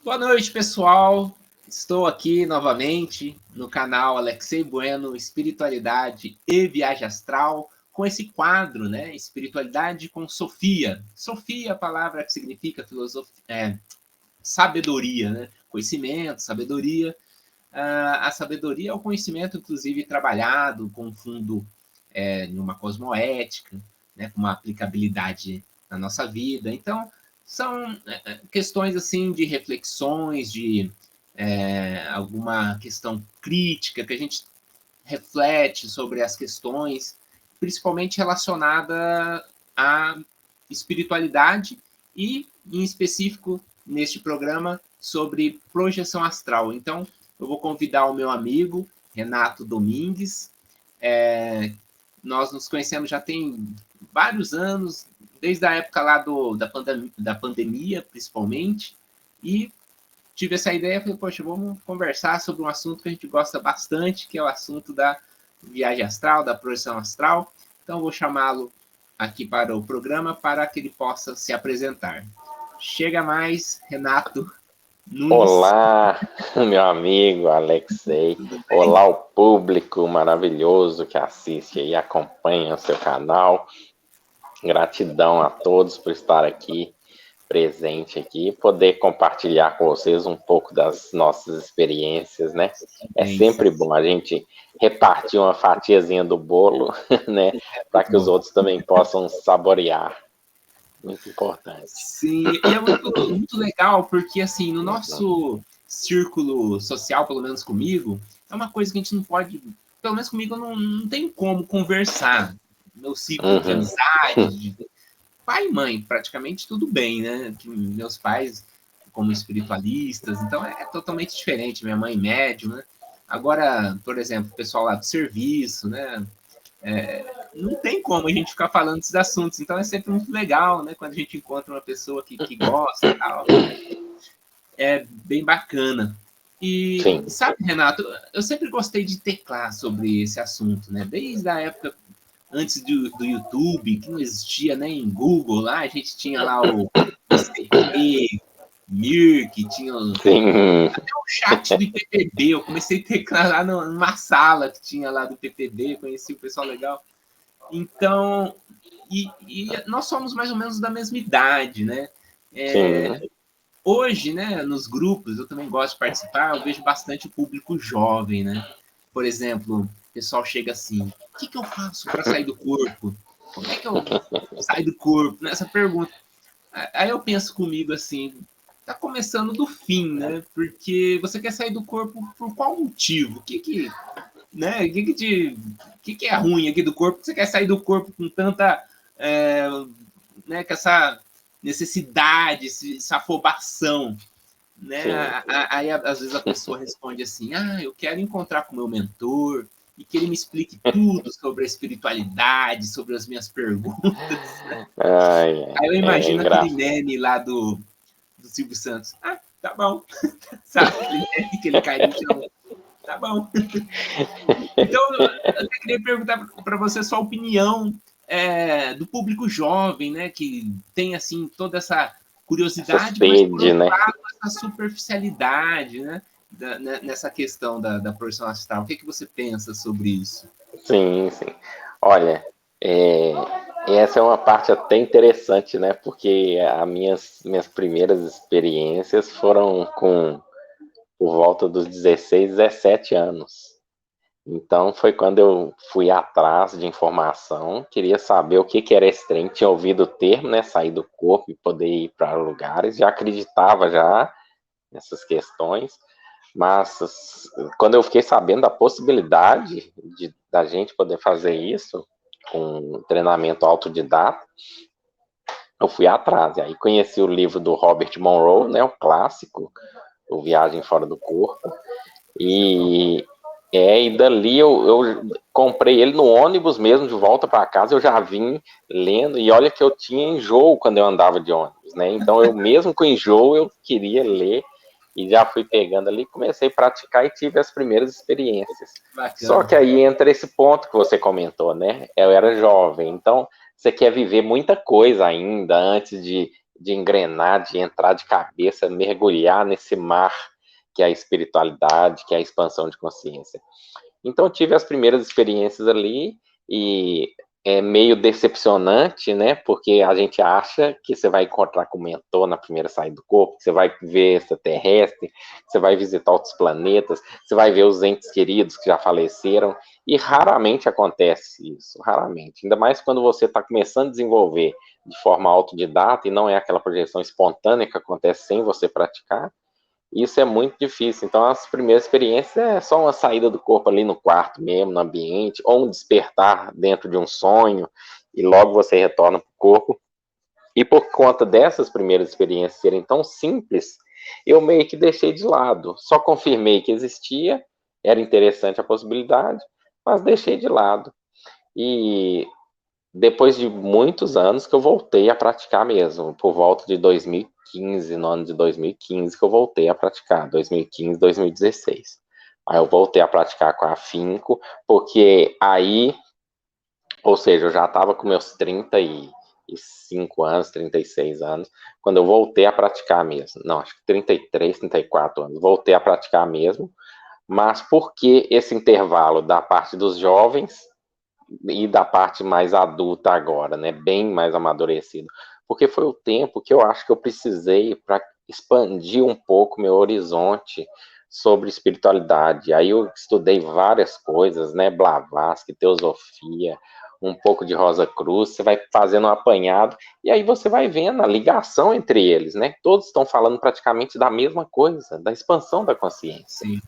Boa noite, pessoal. Estou aqui novamente no canal Alexei Bueno, Espiritualidade e Viagem Astral, com esse quadro, né? Espiritualidade com Sofia. Sofia, a palavra que significa filosofia, sabedoria, né? Conhecimento, sabedoria. A sabedoria é o conhecimento, inclusive, trabalhado com fundo numa cosmoética, né? Com uma aplicabilidade na nossa vida. Então, são questões assim de reflexões, de alguma questão crítica que a gente reflete sobre as questões, principalmente relacionada à espiritualidade e, em específico, neste programa, sobre projeção astral. Então, eu vou convidar o meu amigo, Renato Domingues. Nós nos conhecemos já tem vários anos, desde a época lá da pandemia, principalmente, e tive essa ideia, falei, poxa, vamos conversar sobre um assunto que a gente gosta bastante, que é o assunto da viagem astral, da projeção astral. Então, vou chamá-lo aqui para o programa para que ele possa se apresentar. Chega mais, Renato Nunes. Olá, meu amigo Alexei. Olá, o público maravilhoso que assiste e acompanha o seu canal. Gratidão a todos por estar aqui, presente aqui, poder compartilhar com vocês um pouco das nossas experiências, né? É sempre bom a gente repartir uma fatiazinha do bolo, né? Para que os outros também possam saborear. Muito importante. Sim, e é muito legal, porque assim, no nosso círculo social, pelo menos comigo, é uma coisa que a gente não pode, pelo menos comigo, não tem como conversar. Meu ciclo de amizade, de pai e mãe, praticamente tudo bem, né? Que meus pais, como espiritualistas, então é totalmente diferente. Minha mãe médium, né? Agora, por exemplo, o pessoal lá do serviço, né? Não tem como a gente ficar falando desses assuntos, então é sempre muito legal, né? Quando a gente encontra uma pessoa que gosta e tal. É bem bacana. E Sim. sabe, Renato, eu sempre gostei de teclar sobre esse assunto, né? Desde a época antes do YouTube, que não existia nem Google lá, a gente tinha lá o ICQ, Mirk, tinha até o chat do IPPB. Eu comecei a teclar lá numa sala que tinha lá do IPPB, conheci o pessoal legal. Então, e nós somos mais ou menos da mesma idade, né? Hoje, né, nos grupos, eu também gosto de participar, eu vejo bastante o público jovem, né? Por exemplo, o pessoal chega assim, o que eu faço para sair do corpo? Como é que eu saio do corpo? Nessa pergunta. Aí eu penso comigo assim, tá começando do fim, né? Porque você quer sair do corpo por qual motivo? O que é ruim aqui do corpo? Você quer sair do corpo com tanta, né, com essa necessidade, essa afobação, né? Aí às vezes a pessoa responde assim: eu quero encontrar com o meu mentor e que ele me explique tudo sobre a espiritualidade, sobre as minhas perguntas. Né? Aí eu imagino aquele meme lá do Silvio Santos. Tá bom. Sabe aquele carinho de chão? Tá bom. Então, eu queria perguntar para você a sua opinião do público jovem, né? Que tem, assim, toda essa curiosidade, mas, por outro lado, essa superficialidade, né? Nessa questão da projeção astral. O que você pensa sobre isso? Sim. Olha, essa é uma parte até interessante, né? Porque as minhas primeiras experiências foram por volta dos 16, 17 anos. Então, foi quando eu fui atrás de informação, queria saber o que era esse trem, tinha ouvido o termo, né? Sair do corpo e poder ir para lugares, já acreditava já nessas questões, mas quando eu fiquei sabendo da possibilidade da gente poder fazer isso com treinamento autodidata, eu fui atrás. E aí conheci o livro do Robert Monroe, né, o clássico, o Viagem Fora do Corpo, e dali eu comprei ele no ônibus mesmo, de volta para casa, eu já vim lendo, e olha que eu tinha enjoo quando eu andava de ônibus, né? Então eu mesmo com enjoo eu queria ler, e já fui pegando ali, comecei a praticar e tive as primeiras experiências. Bacana. Só que aí entra esse ponto que você comentou, né? Eu era jovem, então você quer viver muita coisa ainda antes de de engrenar, de entrar de cabeça, mergulhar nesse mar que é a espiritualidade, que é a expansão de consciência. Então, eu tive as primeiras experiências ali e é meio decepcionante, né? Porque a gente acha que você vai encontrar com o mentor na primeira saída do corpo, que você vai ver extraterrestre, que você vai visitar outros planetas, você vai ver os entes queridos que já faleceram, e raramente acontece isso, raramente. Ainda mais quando você está começando a desenvolver de forma autodidata e não é aquela projeção espontânea que acontece sem você praticar. Isso é muito difícil. Então, as primeiras experiências é só uma saída do corpo ali no quarto mesmo, no ambiente, ou um despertar dentro de um sonho, e logo você retorna para o corpo. E por conta dessas primeiras experiências serem tão simples, eu meio que deixei de lado. Só confirmei que existia, era interessante a possibilidade, mas deixei de lado. E depois de muitos anos que eu voltei a praticar mesmo, por volta de 2015, no ano de 2015 que eu voltei a praticar, 2015, 2016. Aí eu voltei a praticar com afinco, porque aí, ou seja, eu já estava com meus 35 anos, 36 anos, quando eu voltei a praticar mesmo. Não, acho que 33, 34 anos, voltei a praticar mesmo, mas por que esse intervalo da parte dos jovens e da parte mais adulta agora, né, bem mais amadurecido, porque foi o tempo que eu acho que eu precisei para expandir um pouco meu horizonte sobre espiritualidade. Aí eu estudei várias coisas, né, Blavatsky, teosofia, um pouco de Rosa Cruz, você vai fazendo um apanhado, e aí você vai vendo a ligação entre eles, né, todos estão falando praticamente da mesma coisa, da expansão da consciência. Sim.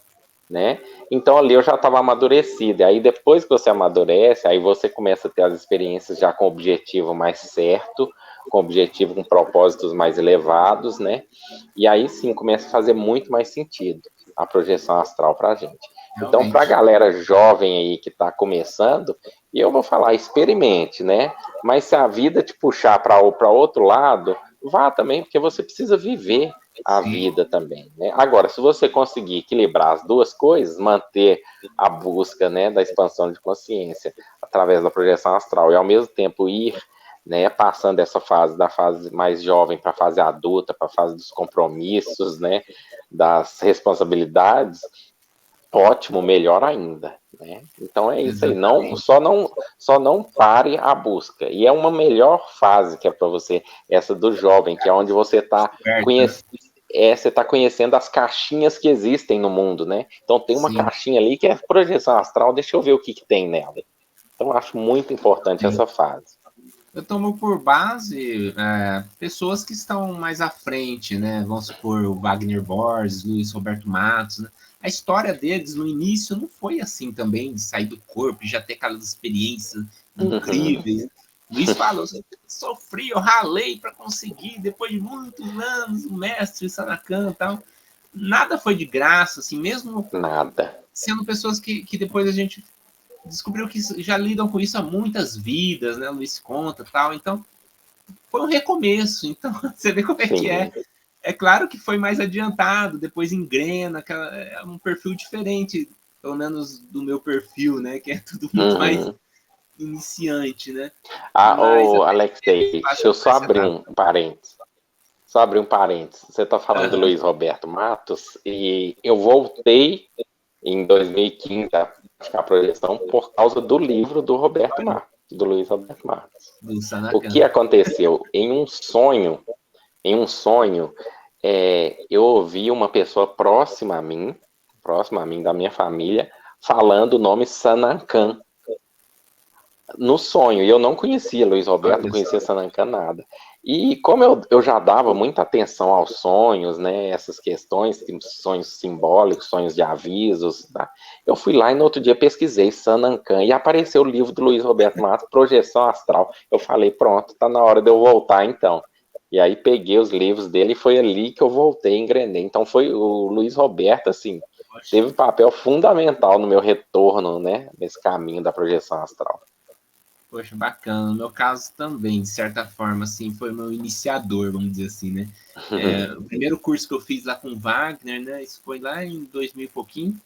Né? Então ali eu já estava amadurecido, e aí depois que você amadurece, aí você começa a ter as experiências já com objetivo mais certo, com objetivo, com propósitos mais elevados, né? E aí sim começa a fazer muito mais sentido a projeção astral para a gente. Então, para a Realmente. galera jovem aí que está começando, e eu vou falar, experimente, né? Mas se a vida te puxar para outro lado, vá também, porque você precisa viver a Sim. vida também, né? Agora, se você conseguir equilibrar as duas coisas, manter a busca, né, da expansão de consciência através da projeção astral e ao mesmo tempo ir, né, passando essa fase da fase mais jovem para a fase adulta, para a fase dos compromissos, né, das responsabilidades, ótimo, melhor ainda, né? Então é isso aí, só não pare a busca. E é uma melhor fase que é para você, essa do jovem, que é onde você está conhecendo, você está conhecendo as caixinhas que existem no mundo, né? Então tem uma Sim. caixinha ali que é projeção astral, deixa eu ver o que tem nela. Então eu acho muito importante essa fase. Eu tomo por base pessoas que estão mais à frente, né? Vamos supor, o Wagner Borges, Luiz Roberto Matos, né? A história deles no início não foi assim também, de sair do corpo e já ter aquelas experiências incríveis. Uhum. Luiz falou, eu sofri, eu ralei para conseguir, depois de muitos anos, o mestre Sanacan e tal. Nada foi de graça, assim, mesmo Nada. Sendo pessoas que depois a gente descobriu que já lidam com isso há muitas vidas, né? O Luiz conta e tal. Então, foi um recomeço. Então, você vê como é que é. É claro que foi mais adiantado, depois engrena, é um perfil diferente, pelo menos do meu perfil, né? Que é tudo muito mais iniciante, né? Mas Ô, Alexei, deixa eu só abrir um parênteses. Só abrir um parênteses. Você está falando do Luiz Roberto Matos, e eu voltei em 2015 a praticar a projeção por causa do livro do Roberto Matos, do Luiz Roberto Matos. O que aconteceu? Em um sonho, eu ouvi uma pessoa próxima a mim, da minha família, falando o nome Sanancan no sonho, e eu não conhecia Luiz Roberto, não conhecia Sanancan, nada. E como eu já dava muita atenção aos sonhos, né, essas questões, sonhos simbólicos, sonhos de avisos, tá? Eu fui lá e no outro dia pesquisei Sanancan e apareceu o livro do Luiz Roberto Matos, Projeção Astral. Eu falei, pronto, tá na hora de eu voltar então. E aí peguei os livros dele e foi ali que eu voltei e engrenei. Então foi o Luiz Roberto, assim, teve um papel fundamental no meu retorno, né, nesse caminho da projeção astral. Poxa, bacana. No meu caso também, de certa forma, assim, foi meu iniciador, vamos dizer assim, né? O primeiro curso que eu fiz lá com o Wagner, né? Isso foi lá em 2000 e pouquinho.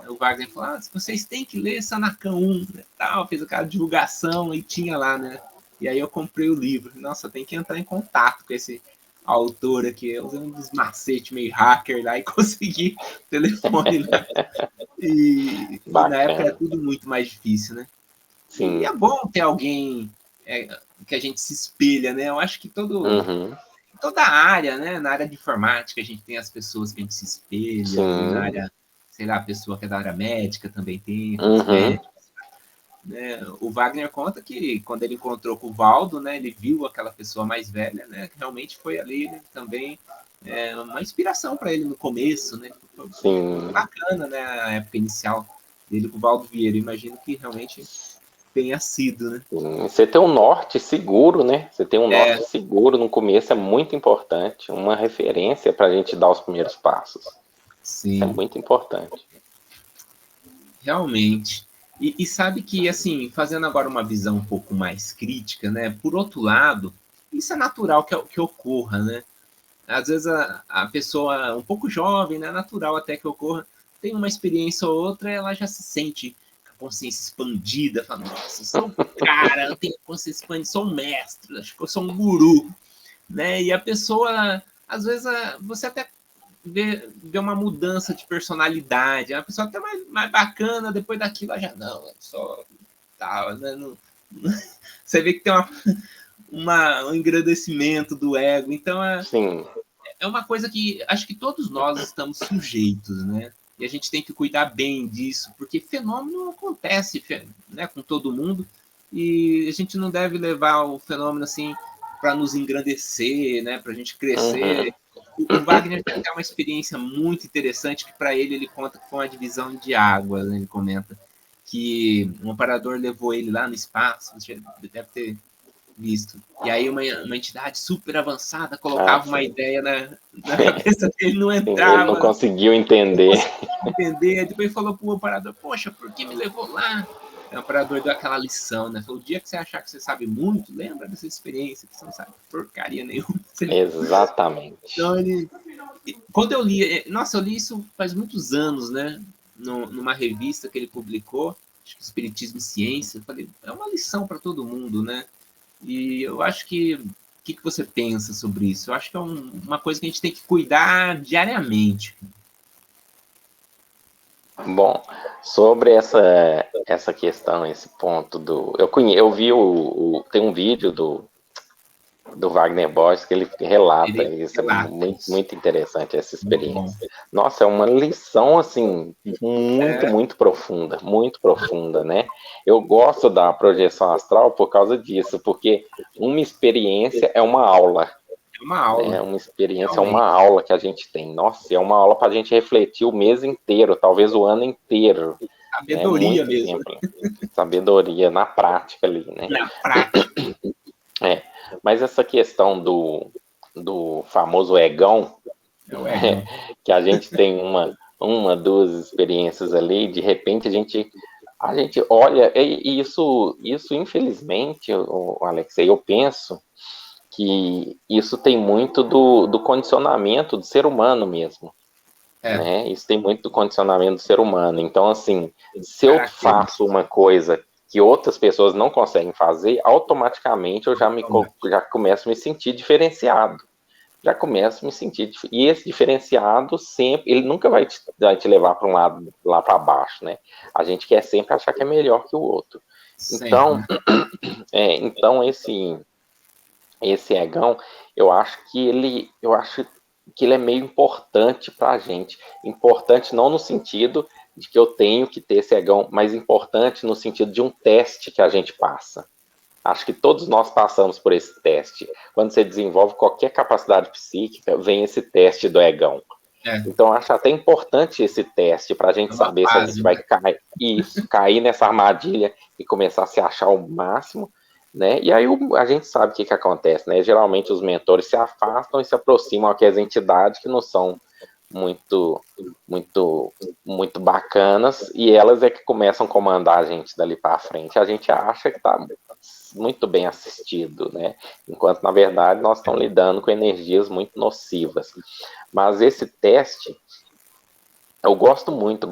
O Wagner falou, vocês têm que ler Sanacan 1, né, tal, fez aquela divulgação e tinha lá, né? E aí eu comprei o livro. Nossa, tem que entrar em contato com esse autor aqui, eu usei um dos macetes meio hacker lá e consegui o telefone lá. E na época era Bacana. tudo muito mais difícil, né? E é Sim. bom ter alguém que a gente se espelha, né? Eu acho que Uhum. toda a área, né? Na área de informática, a gente tem as pessoas que a gente se espelha, na Sim. área, sei lá, a pessoa que é da área médica também tem, os Uhum. médicos. Né? O Wagner conta que quando ele encontrou com o Valdo, né? Ele viu aquela pessoa mais velha, né? Que realmente foi ali, né, também uma inspiração para ele no começo, né? Foi Sim. bacana, né? A época inicial dele com o Valdo Vieira. Imagino que realmente tenha sido, né? Você ter um norte seguro, né? Você ter um É, norte seguro no começo é muito importante, uma referência para a gente dar os primeiros passos. Isso é sim, muito importante. realmente. E sabe que, assim, fazendo agora uma visão um pouco mais crítica, né? Por outro lado, isso é natural que ocorra, né? Às vezes a pessoa um pouco jovem, né? Natural até que ocorra, tem uma experiência ou outra, ela já se sente com a consciência expandida, fala, nossa, eu sou um cara, eu tenho consciência expandida, sou um mestre, acho que eu sou um guru, né? E a pessoa, às vezes, você até vê uma mudança de personalidade, a pessoa até mais bacana, depois daquilo, ela já não, é só tal, né? Não, você vê que tem um engrandecimento do ego, então Sim, é uma coisa que acho que todos nós estamos sujeitos, né? E a gente tem que cuidar bem disso, porque fenômeno acontece, né, com todo mundo, e a gente não deve levar o fenômeno assim para nos engrandecer, né, para a gente uhum. crescer. O Wagner tem até uma experiência muito interessante que para ele conta que foi uma divisão de águas, né, ele comenta que um operador levou ele lá no espaço, você deve ter visto. E aí uma entidade super avançada Ah, colocava uma sim. ideia na cabeça dele, não Sim, ele não entrava, conseguiu não entender. conseguia entender. Depois falou para o operador, poxa, por que me levou lá? O operador deu aquela lição, né? Falou, o dia que você achar que você sabe muito, lembra dessa experiência, que você não sabe porcaria nenhuma. Exatamente. Então, quando eu li, nossa, eu li isso faz muitos anos, né? Numa revista que ele publicou, acho que Espiritismo e Ciência. Eu falei, é uma lição para todo mundo, né? E eu acho que o que você pensa sobre isso? Eu acho que é uma coisa que a gente tem que cuidar diariamente. Bom, sobre essa questão, esse ponto do. Eu vi tem um vídeo do Wagner Borges que ele relata, Ele isso é relata muito, isso. muito interessante, essa Muito bom. experiência. Nossa, é uma lição, assim, muito, É, muito profunda, né? Eu gosto da projeção astral por causa disso, porque uma experiência é uma aula, é uma né? aula, Uma experiência é uma realmente. aula que a gente tem. Nossa, é uma aula para a gente refletir o mês inteiro, talvez o ano inteiro, né? Sabedoria Muito mesmo, tempo. Sabedoria na prática ali, né? na prática. É, mas essa questão do famoso egão, É o né, egão. que a gente tem duas experiências ali, de repente a gente olha, e isso infelizmente, o Alexei, eu penso que isso tem muito do condicionamento do ser humano mesmo, É, né? Isso tem muito do condicionamento do ser humano. Então, assim, se eu faço característica. uma coisa que outras pessoas não conseguem fazer, automaticamente eu já começo a me sentir diferenciado. Já começo a me sentir. E esse diferenciado sempre, ele nunca vai te levar para um lado, lá para baixo, né? A gente quer sempre achar que é melhor que o outro. Sempre, Então, né? então esse egão, eu acho que ele é meio importante para a gente. Importante não no sentido de que eu tenho que ter esse egão, mas importante no sentido de um teste que a gente passa. Acho que todos nós passamos por esse teste. Quando você desenvolve qualquer capacidade psíquica, vem esse teste do egão. É, Então, acho até importante esse teste para a é gente uma saber se a gente fase, vai né? cair nessa armadilha e começar a se achar o máximo, né? E aí a gente sabe o que acontece, né? Geralmente os mentores se afastam e se aproximam aquelas entidades que não são muito, muito, muito bacanas e elas é que começam a comandar a gente dali para frente. A gente acha que está muito bem assistido, né? Enquanto na verdade nós estamos lidando com energias muito nocivas. Mas esse teste eu gosto muito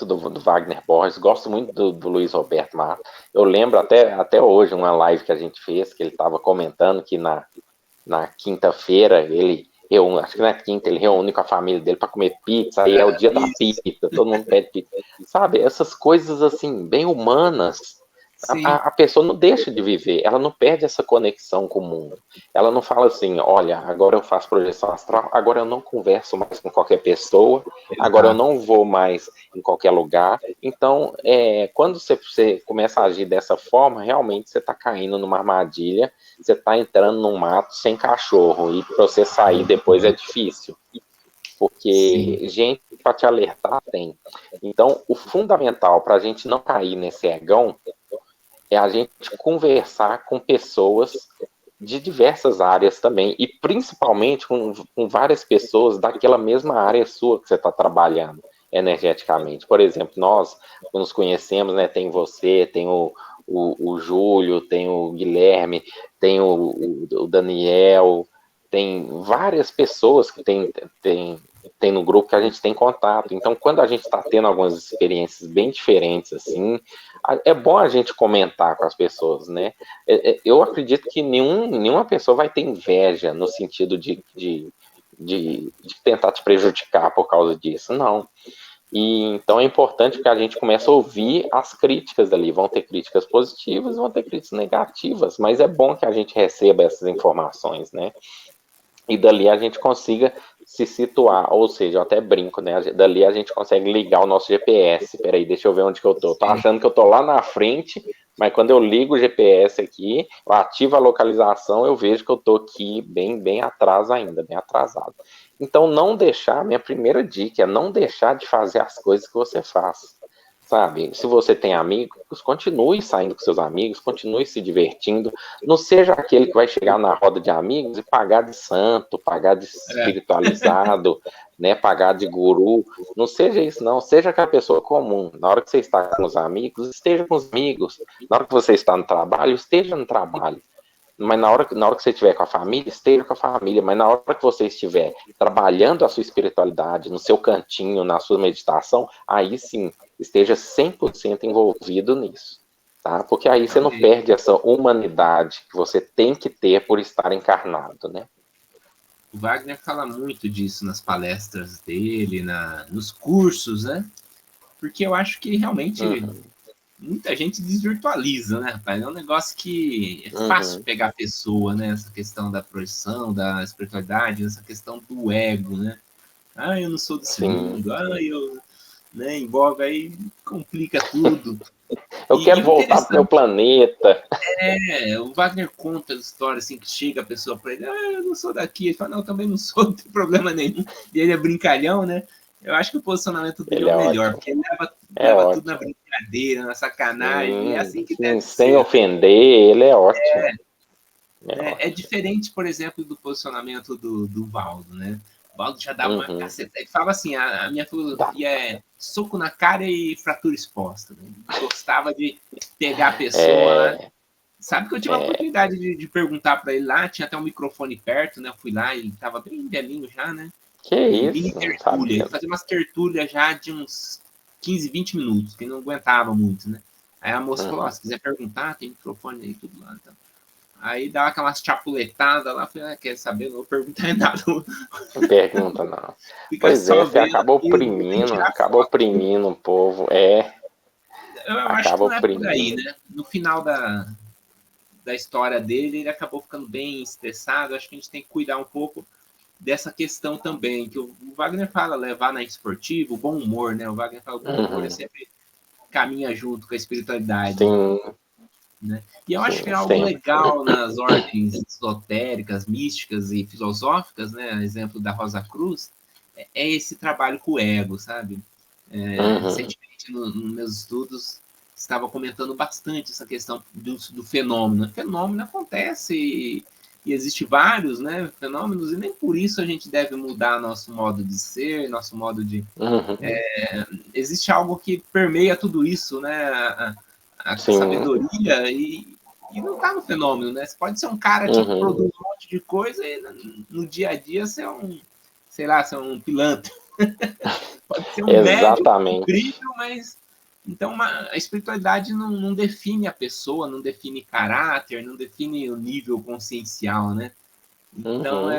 do Wagner Borges, gosto muito do Luiz Roberto Matos. Eu lembro até hoje uma live que a gente fez, que ele estava comentando que na quinta-feira, ele reúne, acho que na quinta ele reúne com a família dele para comer pizza, aí é o dia da pizza, todo mundo pede pizza. Sabe, essas coisas assim, bem humanas, a pessoa não deixa de viver, ela não perde essa conexão com o mundo. Ela não fala assim, olha, agora eu faço projeção astral, agora eu não converso mais com qualquer pessoa, agora eu não vou mais em qualquer lugar. Então, quando você começa a agir dessa forma, realmente você está caindo numa armadilha, você está entrando num mato sem cachorro, e para você sair depois é difícil. Porque gente para te alertar tem. Então, o fundamental para a gente não cair nesse egão é a gente conversar com pessoas de diversas áreas também, e principalmente com várias pessoas daquela mesma área sua que você está trabalhando energeticamente. Por exemplo, nós nos conhecemos, né? Tem você, tem o Júlio, tem o Guilherme, tem o Daniel, tem várias pessoas que tem no grupo que a gente tem contato. Então, quando a gente está tendo algumas experiências bem diferentes, assim, é bom a gente comentar com as pessoas, né? Eu acredito que nenhuma pessoa vai ter inveja no sentido de tentar te prejudicar por causa disso, não. E então é importante que a gente comece a ouvir as críticas ali. Vão ter críticas positivas, vão ter críticas negativas, mas é bom que a gente receba essas informações, né? E dali a gente consiga se situar, ou seja, eu até brinco, né? Dali a gente consegue ligar o nosso GPS. Peraí, deixa eu ver onde que eu tô. Tô achando que eu tô lá na frente, mas quando eu ligo o GPS aqui, eu ativo a localização, eu vejo que eu tô aqui bem atrás ainda, bem atrasado. Então, não deixar, minha primeira dica é não deixar de fazer as coisas que você faz. Sabe, se você tem amigos, continue saindo com seus amigos, continue se divertindo. Não seja aquele que vai chegar na roda de amigos e pagar de santo, pagar de espiritualizado, né, pagar de guru. Não seja isso, não. Seja aquela pessoa comum. Na hora que você está com os amigos, esteja com os amigos. Na hora que você está no trabalho, esteja no trabalho. Mas na hora que você estiver com a família, esteja com a família. Mas na hora que você estiver trabalhando a sua espiritualidade, no seu cantinho, na sua meditação, aí sim, esteja 100% envolvido nisso. Tá? Porque aí você não perde essa humanidade que você tem que ter por estar encarnado, né? O Wagner fala muito disso nas palestras dele, nos cursos, né? Porque eu acho que realmente muita gente desvirtualiza, né, rapaz? É um negócio que é fácil pegar a pessoa, né? Essa questão da projeção, da espiritualidade, essa questão do ego, né? Ah, eu não sou desse mundo. Ah, eu... Né, envolve aí, complica tudo. Eu quero voltar pro meu planeta. O Wagner conta as histórias assim, que chega a pessoa para ele, eu não sou daqui. Ele fala, não, eu também não sou, não tem problema nenhum. E ele é brincalhão, né? Eu acho que o posicionamento dele é o melhor, porque ele leva tudo na brincadeira, na sacanagem, e é assim que deve ser. Sem ofender, ele é ótimo. É diferente, por exemplo, do posicionamento do Valdo, né? O Valdo já dá uma caceta. Ele fala assim, a minha filosofia é soco na cara e fratura exposta. Né? Gostava de pegar a pessoa lá. Sabe que eu tive a oportunidade de perguntar para ele lá, tinha até um microfone perto, né? Eu fui lá, ele estava bem velhinho já, né? Que isso? Tertúlia. Ele fazia umas tertúlias já de uns 15, 20 minutos, que não aguentava muito, né? Aí a moça falou, se quiser perguntar, tem microfone aí, tudo lá. Então. Aí dava aquelas chapuletadas lá, falei, quer saber? Não vou perguntar nada. Não pergunta, não. Pois é, você acabou oprimindo o povo. Eu acho que não é por aí, né? No final da história dele, ele acabou ficando bem estressado. Acho que a gente tem que cuidar um pouco dessa questão também, que o Wagner fala, levar na esportiva, o bom humor, né? O Wagner fala, o bom humor é sempre caminha junto com a espiritualidade. Sim. Né? E eu acho que é algo legal nas ordens esotéricas, místicas e filosóficas, né? Exemplo da Rosa Cruz, é esse trabalho com o ego, sabe? Recentemente, nos meus estudos, estava comentando bastante essa questão do fenômeno. O fenômeno acontece e existe vários, né, fenômenos, e nem por isso a gente deve mudar nosso modo de ser, nosso modo de... existe algo que permeia tudo isso, né? A sabedoria e não está no fenômeno, né? Você pode ser um cara que produz um monte de coisa e no dia a dia ser um pilantra. Pode ser um médium incrível, mas então a espiritualidade não define a pessoa, não define caráter, não define o nível consciencial, né? Então,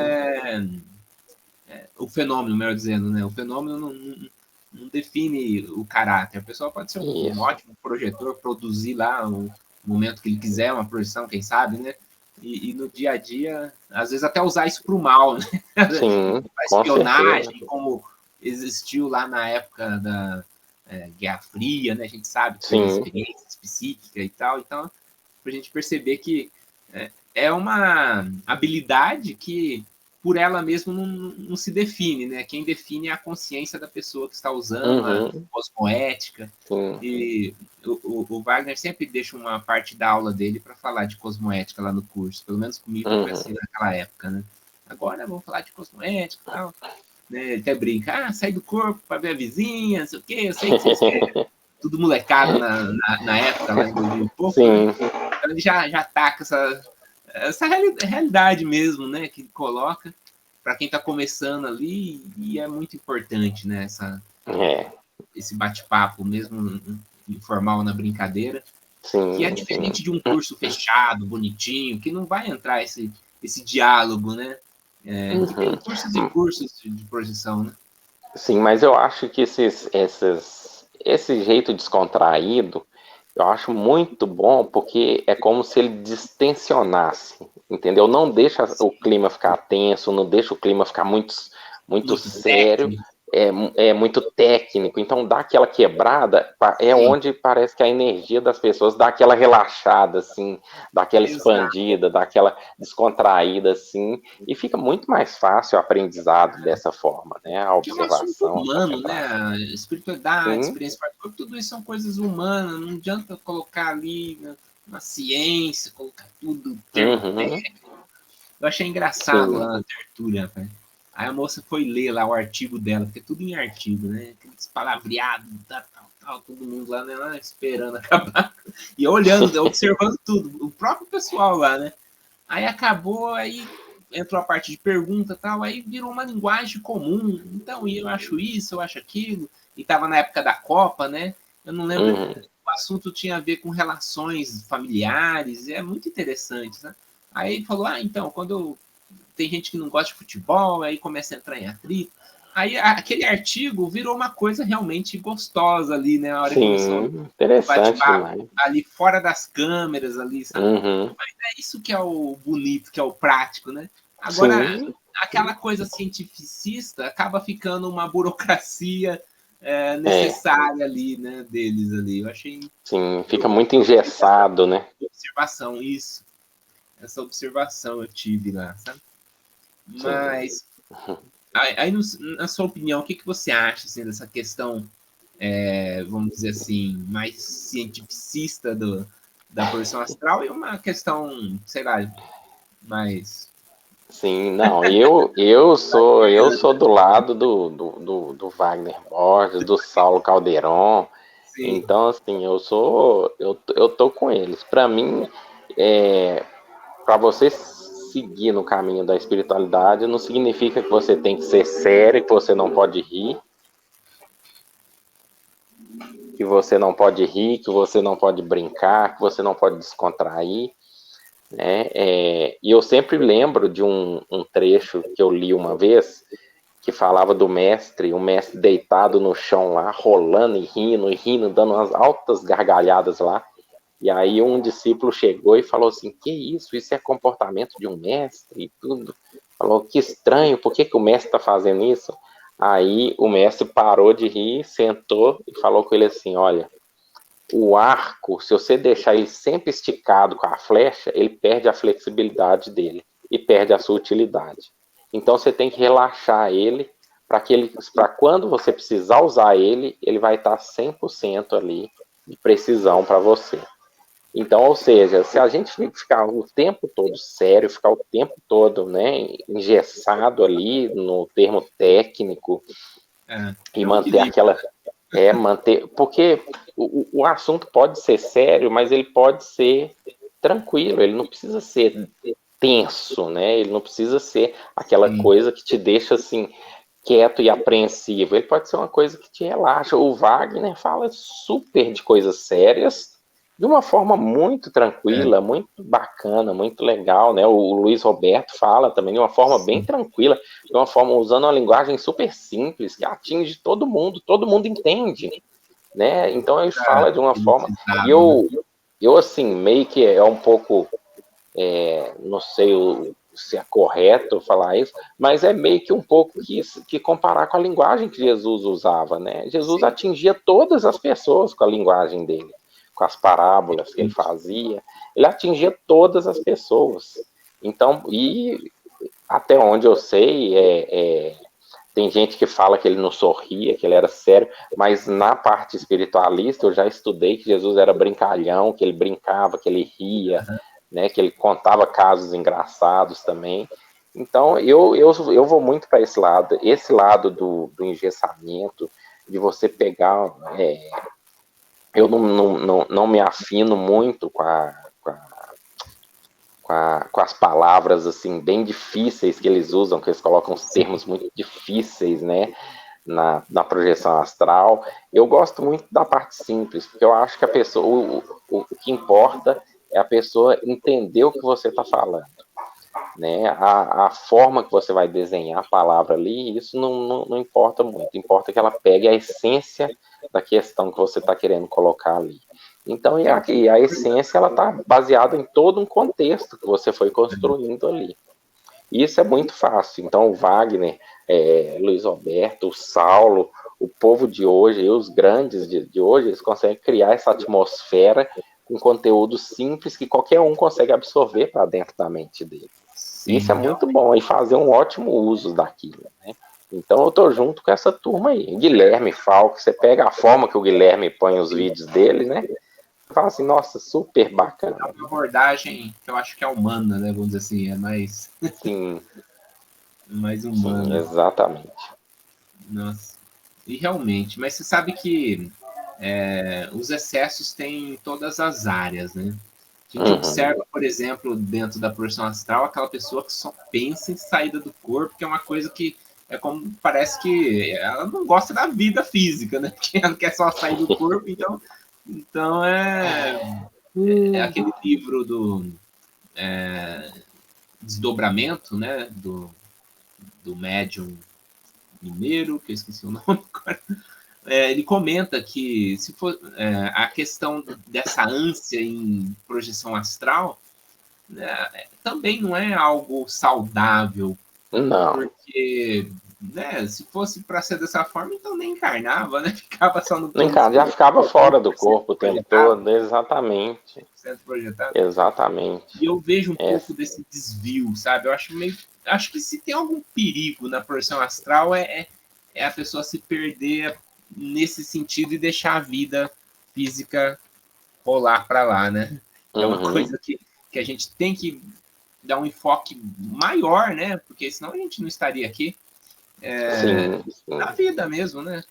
o fenômeno, melhor dizendo, né? O fenômeno não define o caráter. A pessoa pode ser um ótimo projetor, produzir lá o momento que ele quiser, uma projeção, quem sabe, né? E no dia a dia, às vezes até usar isso para o mal, né? Sim, A com espionagem, certeza. como existiu lá na época da Guerra Fria, né? A gente sabe que teve Sim. experiências psíquicas e tal. Então, para a gente perceber que é uma habilidade que por ela mesma não se define, né? Quem define é a consciência da pessoa que está usando, a cosmoética. Sim. E o Wagner sempre deixa uma parte da aula dele para falar de cosmoética lá no curso. Pelo menos comigo foi assim naquela época, né? Agora vamos falar de cosmoética e tal. Né? Ele até brinca, sai do corpo para ver a vizinha, não sei o quê. Eu sei que vocês querem tudo molecada na época, lá em 2000 e pouco, Sim. né? Então ele já ataca essa realidade mesmo, né? Que ele coloca para quem está começando ali, e é muito importante, né? Esse bate-papo, mesmo informal na brincadeira, que é diferente de um curso fechado, bonitinho, que não vai entrar esse diálogo, né? Que tem cursos e cursos de projeção, né? Sim, mas eu acho que esse jeito descontraído, eu acho muito bom, porque é como se ele distensionasse, entendeu? Não deixa o clima ficar tenso, não deixa o clima ficar muito sério, técnico. é muito técnico. Então dá aquela quebrada, onde parece que a energia das pessoas dá aquela relaxada, assim, dá aquela expandida, dá aquela descontraída, assim, e fica muito mais fácil o aprendizado dessa forma, né? A Que é um assunto observação, a humano, né? concentração. A espiritualidade, experiência particular, tudo isso são coisas humanas. Não adianta colocar ali na ciência, colocar tudo, termo técnico. Eu achei engraçado lá na tertúlia, rapaz. Aí a moça foi ler lá o artigo dela, porque é tudo em artigo, né? Aqueles palavreados, tal, todo mundo lá, né? Lá esperando acabar. E olhando, observando tudo. O próprio pessoal lá, né? Aí acabou, aí entrou a parte de pergunta e tal, aí virou uma linguagem comum. Então, eu acho isso, eu acho aquilo. E estava na época da Copa, né? Eu não lembro, o assunto tinha a ver com relações familiares, é muito interessante, né? Aí ele falou, então, quando tem gente que não gosta de futebol, aí começa a entrar em atrito. Aí aquele artigo virou uma coisa realmente gostosa ali, né? A hora que começou o interessante bate-papo demais. ali fora das câmeras ali, sabe? Mas é isso que é o bonito, que é o prático, né? Agora, aquela coisa cientificista acaba ficando uma burocracia necessária ali, né, deles ali. Eu achei... Sim, fica muito engessado, né? Observação, isso. Essa observação eu tive lá, sabe? Sim. Mas, aí na sua opinião, o que você acha assim, dessa questão, vamos dizer assim, mais cientificista da projeção astral e uma questão, sei lá, mais... Sim, não, eu sou do lado do Wagner Borges, do Saulo Calderon. Sim. Então, assim, eu tô com eles. Para mim, para você seguir no caminho da espiritualidade, não significa que você tem que ser sério, que você não pode rir, que você não pode rir, que você não pode brincar, que você não pode descontrair, né? E eu sempre lembro de um trecho que eu li uma vez, que falava do mestre, o mestre deitado no chão lá, rolando e rindo, dando umas altas gargalhadas lá. E aí um discípulo chegou e falou assim, que isso? Isso é comportamento de um mestre e tudo. Falou, que estranho, por que o mestre está fazendo isso? Aí o mestre parou de rir, sentou e falou com ele assim, olha, o arco, se você deixar ele sempre esticado com a flecha, ele perde a flexibilidade dele e perde a sua utilidade. Então você tem que relaxar ele para quando você precisar usar ele, ele vai estar 100% ali de precisão para você. Então, ou seja, se a gente ficar o tempo todo sério, ficar o tempo todo, né, engessado ali no termo técnico e manter aquela porque o assunto pode ser sério, mas ele pode ser tranquilo, ele não precisa ser tenso, né? Ele não precisa ser aquela coisa que te deixa assim quieto e apreensivo. Ele pode ser uma coisa que te relaxa. O Wagner fala super de coisas sérias, de uma forma muito tranquila, muito bacana, muito legal, né? O Luiz Roberto fala também de uma forma bem tranquila, de uma forma usando uma linguagem super simples, que atinge todo mundo entende, né? Então ele fala de uma forma, e eu assim, meio que é um pouco, não sei se é correto falar isso, mas é meio que um pouco que comparar com a linguagem que Jesus usava, né? Jesus atingia todas as pessoas com a linguagem dele, com as parábolas que ele fazia, ele atingia todas as pessoas. Então, e até onde eu sei, tem gente que fala que ele não sorria, que ele era sério, mas na parte espiritualista eu já estudei que Jesus era brincalhão, que ele brincava, que ele ria, né, que ele contava casos engraçados também. Então eu vou muito para esse lado do engessamento, de você pegar. Eu não me afino muito com as palavras assim bem difíceis que eles usam, que eles colocam os termos muito difíceis, né, na projeção astral. Eu gosto muito da parte simples, porque eu acho que a pessoa, o que importa é a pessoa entender o que você está falando, né? A forma que você vai desenhar a palavra ali, isso não importa muito. Importa que ela pegue a essência da questão que você está querendo colocar ali. Então, e a essência ela está baseada em todo um contexto que você foi construindo ali. E isso é muito fácil. Então, o Wagner, Luiz Roberto, o Saulo, o povo de hoje, os grandes de hoje, eles conseguem criar essa atmosfera com conteúdo simples que qualquer um consegue absorver para dentro da mente dele. Sim, isso é muito bom, e fazer um ótimo uso daquilo, né? Então eu tô junto com essa turma aí. Guilherme Falco, você pega a forma que o Guilherme põe os vídeos dele, né? Fala assim, nossa, super bacana. É uma abordagem que eu acho que é humana, né? Vamos dizer assim, é mais... Sim. mais humana. Sim, exatamente. Nossa. E realmente, mas você sabe que os excessos têm em todas as áreas, né? A gente observa, por exemplo, dentro da projeção astral, aquela pessoa que só pensa em saída do corpo, que é uma coisa que é como parece que ela não gosta da vida física, né? Porque ela quer só sair do corpo, então é aquele livro do desdobramento, né? Do médium mineiro, que eu esqueci o nome agora. Ele comenta que se for a questão dessa ânsia em projeção astral, né, também não é algo saudável. Não. Porque, né, se fosse para ser dessa forma, então nem encarnava, né? Ficava só no plano. Já ficava fora do corpo o tempo todo, exatamente. Projetado. Exatamente. E eu vejo um pouco desse desvio, sabe? Eu acho que se tem algum perigo na projeção astral é a pessoa se perder nesse sentido e deixar a vida física rolar para lá, né? É uma coisa que a gente tem que dar um enfoque maior, né? Porque senão a gente não estaria aqui na vida mesmo, né?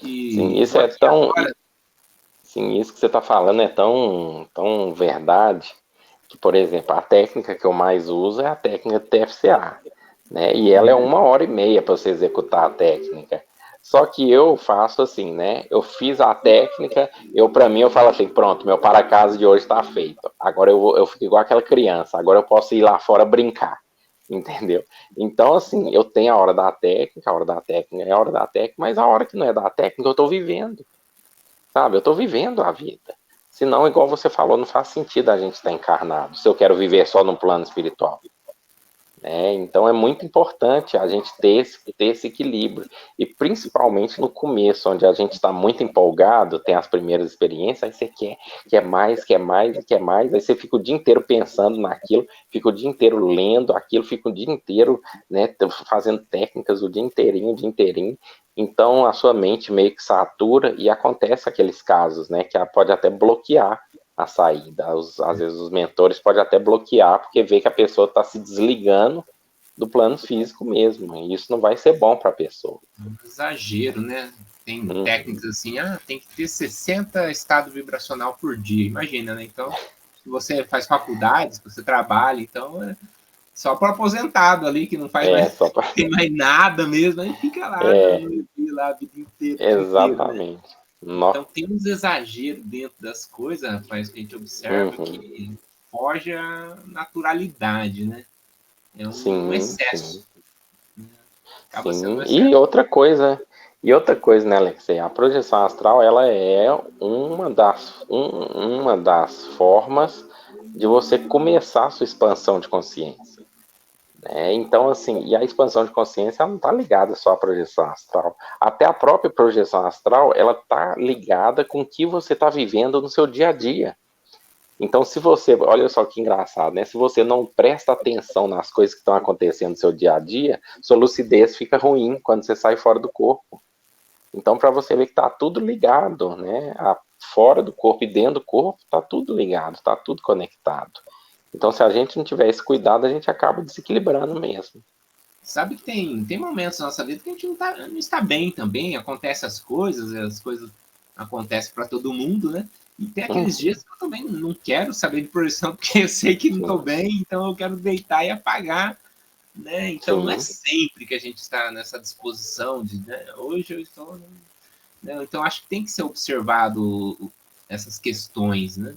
Sim, isso é tão... Sim, isso que você está falando é tão verdade que, por exemplo, a técnica que eu mais uso é a técnica TFCA, né? E ela é 1h30 para você executar a técnica. Só que eu faço assim, né? Eu fiz a técnica, para mim, eu falo assim, pronto, meu para-casa de hoje está feito. Agora eu fico igual aquela criança, agora eu posso ir lá fora brincar, entendeu? Então, assim, eu tenho a hora da técnica, a hora da técnica é a hora da técnica, mas a hora que não é da técnica eu estou vivendo, sabe? Eu estou vivendo a vida. Senão, igual você falou, não faz sentido a gente estar encarnado, se eu quero viver só no plano espiritual. Então é muito importante a gente ter esse equilíbrio, e principalmente no começo, onde a gente está muito empolgado, tem as primeiras experiências, aí você quer mais, aí você fica o dia inteiro pensando naquilo, fica o dia inteiro lendo aquilo, fica o dia inteiro, né, fazendo técnicas o dia inteirinho, então a sua mente meio que satura e acontece aqueles casos, né, que pode até bloquear a saída. Às vezes os mentores podem até bloquear, porque vê que a pessoa está se desligando do plano físico mesmo, e isso não vai ser bom para a pessoa. Exagero, né? Tem técnicas assim, tem que ter 60 estado vibracional por dia, imagina, né? Então, se você faz faculdades, você trabalha, então só para aposentado ali, que não faz tem mais nada mesmo, aí fica lá, lá a vida inteira. Exatamente. Então, tem uns exageros dentro das coisas, rapaz, que a gente observa que foge à naturalidade, né? É um excesso. Né? Acaba sendo um excesso. E outra coisa, né, Alexei? A projeção astral, ela é uma das formas de você começar a sua expansão de consciência. Então, assim, e a expansão de consciência ela não está ligada só à projeção astral. Até a própria projeção astral, ela está ligada com o que você está vivendo no seu dia a dia. Então, se você, olha só que engraçado, né? Se você não presta atenção nas coisas que estão acontecendo no seu dia a dia, sua lucidez fica ruim quando você sai fora do corpo. Então, para você ver que está tudo ligado, né? Fora do corpo e dentro do corpo, está tudo ligado, está tudo conectado. Então, se a gente não tiver esse cuidado, a gente acaba desequilibrando mesmo. Sabe que tem momentos na nossa vida que a gente não está bem também, acontecem as coisas acontecem para todo mundo, né? E tem aqueles dias que eu também não quero saber de projeção, porque eu sei que não estou bem, então eu quero deitar e apagar, né? Então não é sempre que a gente está nessa disposição de, né? Hoje eu estou... Né? Então acho que tem que ser observado essas questões, né?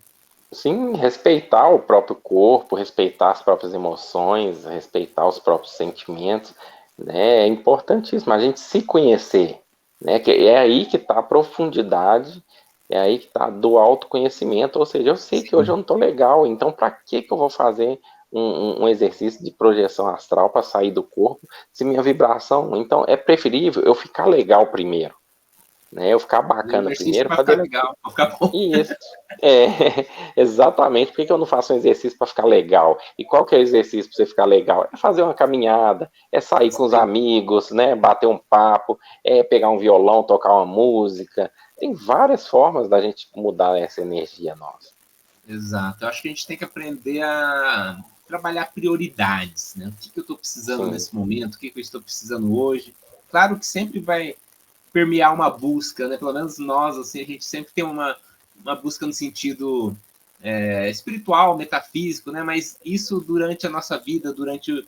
Sim, respeitar o próprio corpo, respeitar as próprias emoções, respeitar os próprios sentimentos, né? É importantíssimo a gente se conhecer, né? Que é aí que está a profundidade, é aí que está do autoconhecimento. Ou seja, eu sei que hoje eu não estou legal, então para que eu vou fazer um exercício de projeção astral para sair do corpo se minha vibração? Então é preferível eu ficar legal primeiro, né? Eu ficar bacana primeiro para ficar legal, para ficar bom. Isso. Exatamente. Por que eu não faço um exercício para ficar legal? E qual que é o exercício para você ficar legal? É fazer uma caminhada, é sair com os amigos, né? Bater um papo, é pegar um violão, tocar uma música. Tem várias formas da gente mudar essa energia nossa. Exato. Eu acho que a gente tem que aprender a trabalhar prioridades, né? O que eu estou precisando nesse momento, o que eu estou precisando hoje. Claro que sempre vai permear uma busca, né? Pelo menos nós, assim, a gente sempre tem uma busca no sentido espiritual, metafísico, né? Mas isso durante a nossa vida, durante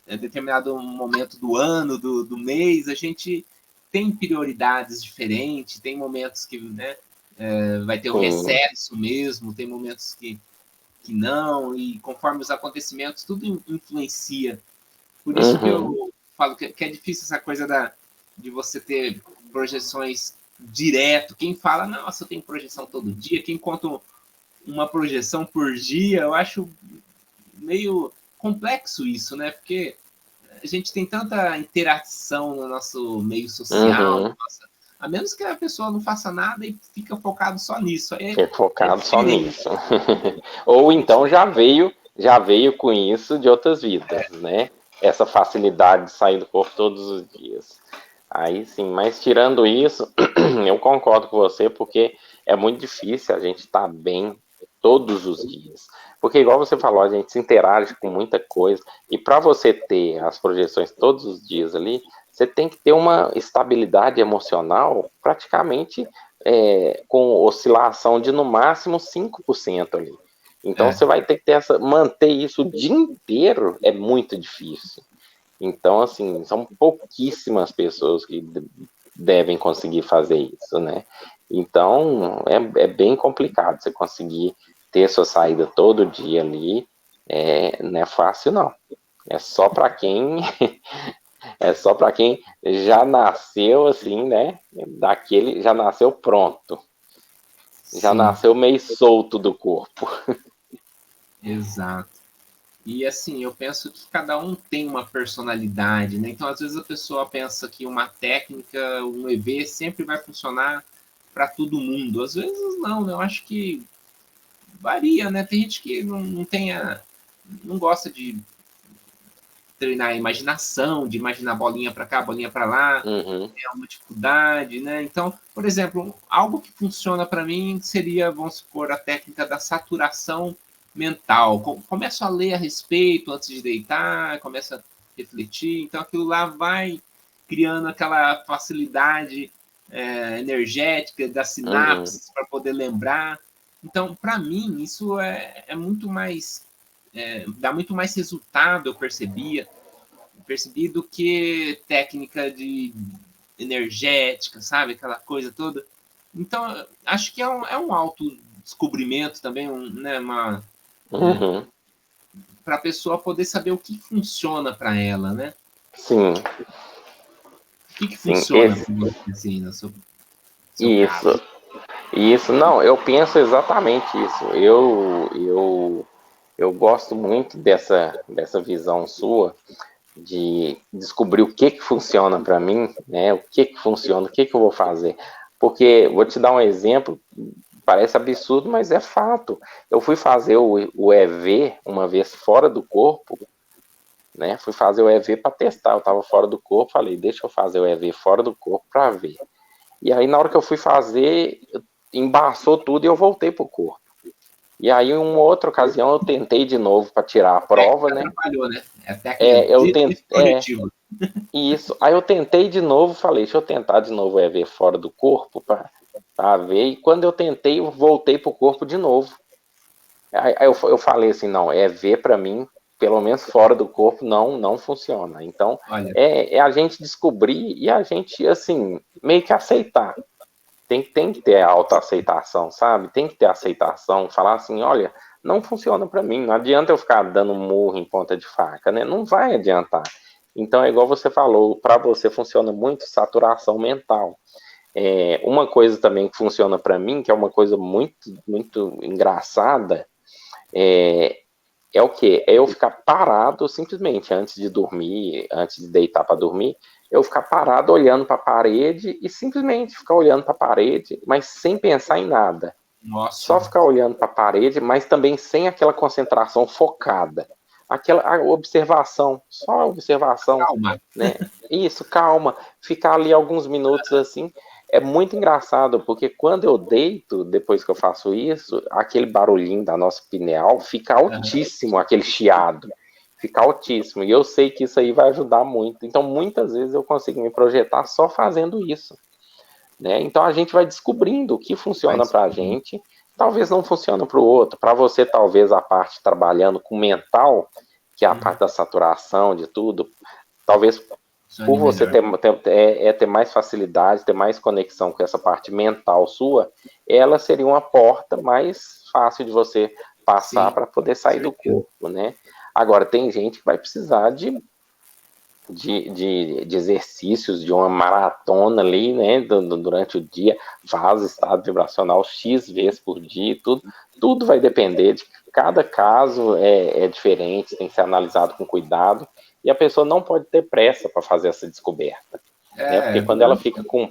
determinado momento do ano, do mês, a gente tem prioridades diferentes, tem momentos que, né, vai ter o recesso mesmo, tem momentos que não, e conforme os acontecimentos, tudo influencia. Por isso que eu falo que é difícil essa coisa de você ter projeções direto. Quem fala, nossa, eu tenho projeção todo dia, quem conta uma projeção por dia, eu acho meio complexo isso, né? Porque a gente tem tanta interação no nosso meio social, a menos que a pessoa não faça nada e fica focado só nisso. Focado só nisso. Ou então já veio com isso de outras vidas, né? Essa facilidade de sair do corpo todos os dias. Aí sim, mas tirando isso, eu concordo com você, porque é muito difícil a gente estar bem todos os dias. Porque, igual você falou, a gente se interage com muita coisa, e para você ter as projeções todos os dias ali, você tem que ter uma estabilidade emocional praticamente com oscilação de no máximo 5% ali. Então você vai ter que manter isso o dia inteiro, é muito difícil. Então, assim, são pouquíssimas pessoas que devem conseguir fazer isso, né? Então, é bem complicado você conseguir ter sua saída todo dia ali, não é fácil, não. É só para quem já nasceu assim, né? Já nasceu pronto. Já nasceu meio solto do corpo. Exato. E assim, eu penso que cada um tem uma personalidade, né? Então, às vezes a pessoa pensa que uma técnica, um EV sempre vai funcionar para todo mundo. Às vezes não, né? Eu acho que varia, né? Tem gente que não gosta de treinar a imaginação, de imaginar bolinha para cá, bolinha para lá, é uma dificuldade, né? Então, por exemplo, algo que funciona para mim seria, vamos supor, a técnica da saturação mental. Começo a ler a respeito antes de deitar, começo a refletir, então aquilo lá vai criando aquela facilidade energética das sinapses para poder lembrar. Então, para mim, isso é muito mais dá muito mais resultado, eu percebi do que técnica de energética, sabe? Aquela coisa toda. Então, acho que é um autodescobrimento também, né, para a pessoa poder saber o que funciona para ela, né? Sim. O que funciona para você, assim, no seu Isso. caso? Isso, não, eu penso exatamente isso. Eu gosto muito dessa visão sua de descobrir o que funciona para mim, né? O que funciona, o que eu vou fazer. Porque, vou te dar um exemplo, parece absurdo, mas é fato. Eu fui fazer o EV uma vez fora do corpo, né? Fui fazer o EV para testar, eu estava fora do corpo, falei, deixa eu fazer o EV fora do corpo para ver. E aí, na hora que eu fui fazer, embaçou tudo e eu voltei pro corpo. E aí, em uma outra ocasião, eu tentei de novo para tirar a prova, né? Atrapalhou, né? É a técnica projetiva. Isso. Aí eu tentei de novo, falei, deixa eu tentar de novo ver fora do corpo para ver. E quando eu tentei, eu voltei pro corpo de novo. Aí eu falei assim, não, ver para mim, pelo menos fora do corpo, não funciona. Então, é a gente descobrir e a gente, assim, meio que aceitar. Tem que ter a autoaceitação, sabe? Tem que ter aceitação, falar assim, olha, não funciona para mim, não adianta eu ficar dando murro em ponta de faca, né? Não vai adiantar. Então, é igual você falou, para você funciona muito saturação mental. Uma coisa também que funciona para mim, que é uma coisa muito, muito engraçada, é o quê? É eu ficar parado simplesmente antes de dormir, antes de deitar para dormir, eu ficar parado olhando para a parede e simplesmente ficar olhando para a parede, mas sem pensar em nada. Nossa. Só ficar olhando para a parede, mas também sem aquela concentração focada. Aquela observação, só a observação. Calma. Né? Isso, calma. Ficar ali alguns minutos assim. É muito engraçado, porque quando eu deito, depois que eu faço isso, aquele barulhinho da nossa pineal fica altíssimo, aquele chiado. Fica altíssimo. E eu sei que isso aí vai ajudar muito. Então, muitas vezes eu consigo me projetar só fazendo isso. Né? Então, a gente vai descobrindo o que funciona para a gente. Talvez não funcione para o outro. Para você, talvez a parte trabalhando com mental, que é a parte da saturação, de tudo, talvez por você ter mais facilidade, ter mais conexão com essa parte mental sua, ela seria uma porta mais fácil de você passar para poder sair do corpo, né? Agora, tem gente que vai precisar de exercícios, de uma maratona ali, né, durante o dia, faz estado vibracional X vezes por dia, tudo vai depender de cada caso é diferente, tem que ser analisado com cuidado, e a pessoa não pode ter pressa para fazer essa descoberta, né, porque quando ela fica com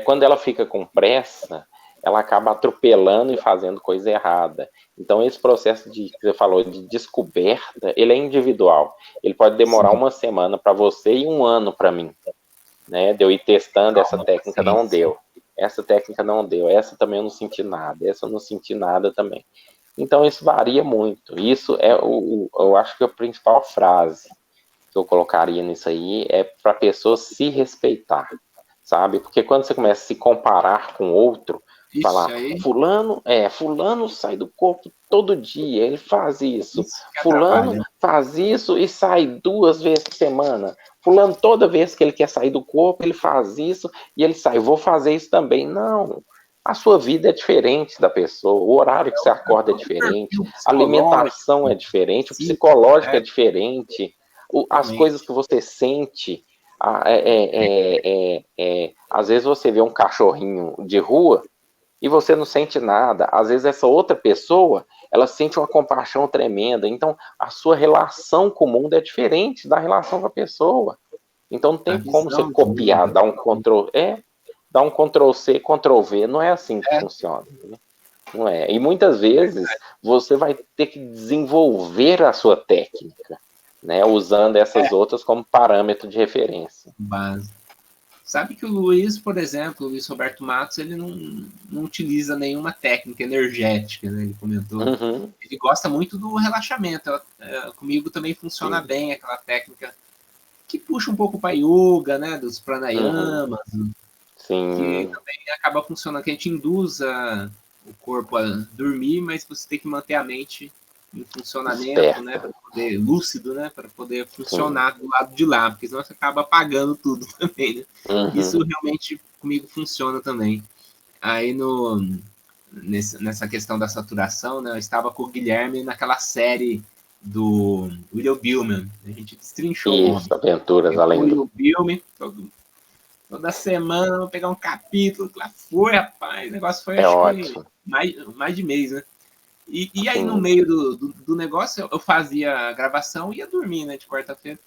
quando ela fica com pressa, ela acaba atropelando e fazendo coisa errada. Então, esse processo que você falou de descoberta, ele é individual. Ele pode demorar uma semana para você e um ano para mim. Né? De eu ir testando, essa técnica não deu. Essa técnica não deu. Essa também eu não senti nada. Essa eu não senti nada também. Então, isso varia muito. Isso é, eu acho que a principal frase que eu colocaria nisso aí é para a pessoa se respeitar, sabe? Porque quando você começa a se comparar com outro, falar, fulano sai do corpo todo dia, ele faz isso. Fulano faz isso e sai 2 vezes por semana. Fulano, toda vez que ele quer sair do corpo, ele faz isso e ele sai, vou fazer isso também. Não, a sua vida é diferente da pessoa, o horário que você acorda é diferente, a alimentação é diferente, o psicológico é diferente, as coisas que você sente. Às vezes você vê um cachorrinho de rua e você não sente nada. Às vezes essa outra pessoa, ela sente uma compaixão tremenda. Então, a sua relação com o mundo é diferente da relação com a pessoa. Então, não tem como você copiar, dar um Ctrl+C, Ctrl+V. Não é assim que funciona. Né? Não é. E muitas vezes você vai ter que desenvolver a sua técnica, né? Usando essas outras como parâmetro de referência. Base. Sabe que o Luiz, por exemplo, o Luiz Roberto Matos, ele não utiliza nenhuma técnica energética, né? Ele comentou. Ele gosta muito do relaxamento. Comigo também funciona bem aquela técnica que puxa um pouco para yoga, né? Dos pranayamas. Que também acaba funcionando, que a gente induz o corpo a dormir, mas você tem que manter a mente em funcionamento, né, para poder lúcido, né, para poder funcionar do lado de lá, porque senão você acaba apagando tudo também, né? Isso realmente comigo funciona também. Aí nessa questão da saturação, né, eu estava com o Guilherme naquela série do William Billman. A gente destrinchou o homem. Isso, Aventuras Além do... O Billman, toda semana, vou pegar um capítulo. Lá foi, rapaz. O negócio foi, acho ótimo. que mais de mês, né? E aí, no meio do negócio, eu fazia a gravação e ia dormir, né, de quarta-feira.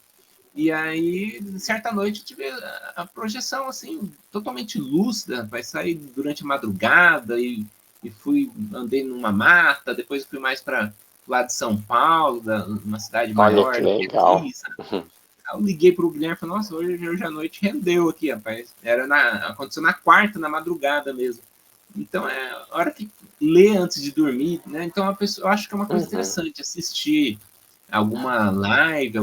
E aí, certa noite, eu tive a projeção, assim, totalmente lúcida. Vai sair durante a madrugada e andei numa mata. Depois fui mais para lá de São Paulo, uma cidade maior. Olha que legal. Aqui, eu liguei para o Guilherme e falei, nossa, hoje a noite rendeu aqui, rapaz. Aconteceu na quarta, na madrugada mesmo. Então, é a hora que lê antes de dormir, né? Então, eu acho que é uma coisa interessante assistir alguma live,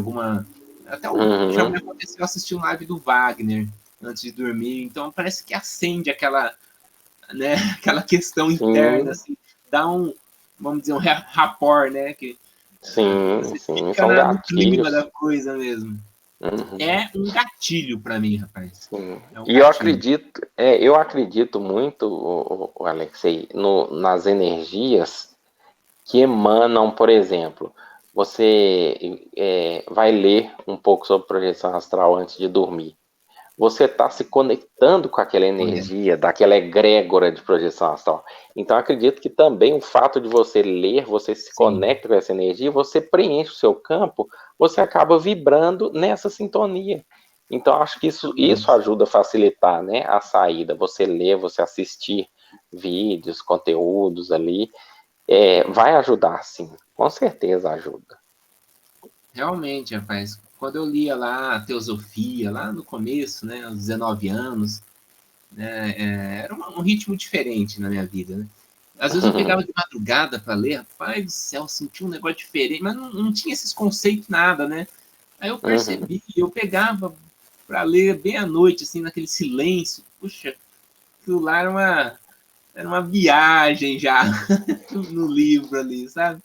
até já me aconteceu assistir uma live do Wagner antes de dormir. Então, parece que acende aquela questão interna, assim, dá vamos dizer, um rapport, né? Que sim, fica são no clima gatilhos. da coisa mesmo. É um gatilho para mim, rapaz. Sim. É um E eu acredito muito, o Alexei, nas energias que emanam, por exemplo, você vai ler um pouco sobre projeção astral antes de dormir. Você está se conectando com aquela energia, daquela egrégora de projeção astral. Então, acredito que também o fato de você ler, você se conecta com essa energia, você preenche o seu campo, você acaba vibrando nessa sintonia. Então, acho que isso ajuda a facilitar, né, a saída. Você ler, você assistir vídeos, conteúdos ali, vai ajudar, sim. Com certeza ajuda. Realmente, rapaz. Quando eu lia lá a Teosofia, lá no começo, né, aos 19 anos, né, era um ritmo diferente na minha vida, né? Às vezes eu pegava de madrugada para ler, rapaz do céu, senti um negócio diferente, mas não tinha esses conceitos nada, né? Aí eu percebi, eu pegava para ler bem à noite, assim, naquele silêncio. Puxa, aquilo lá era uma viagem já no livro ali, sabe?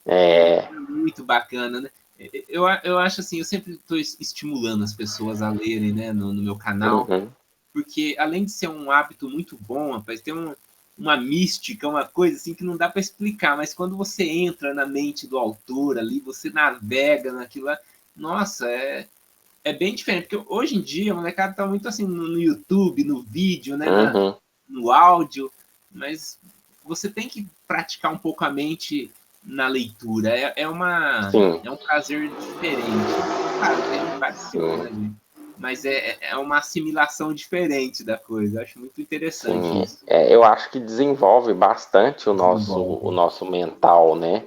Muito bacana, né? Eu acho assim, eu sempre estou estimulando as pessoas a lerem, né, no meu canal, porque além de ser um hábito muito bom, rapaz, tem uma mística, uma coisa assim que não dá para explicar, mas quando você entra na mente do autor ali, você navega naquilo lá, nossa, é bem diferente, porque hoje em dia a molecada tá muito assim no YouTube, no vídeo, né, no áudio, mas você tem que praticar um pouco a mente na leitura. É um prazer diferente. Claro, tem variações, mas é uma assimilação diferente da coisa. Eu acho muito interessante isso. Eu acho que desenvolve bastante o nosso mental, né?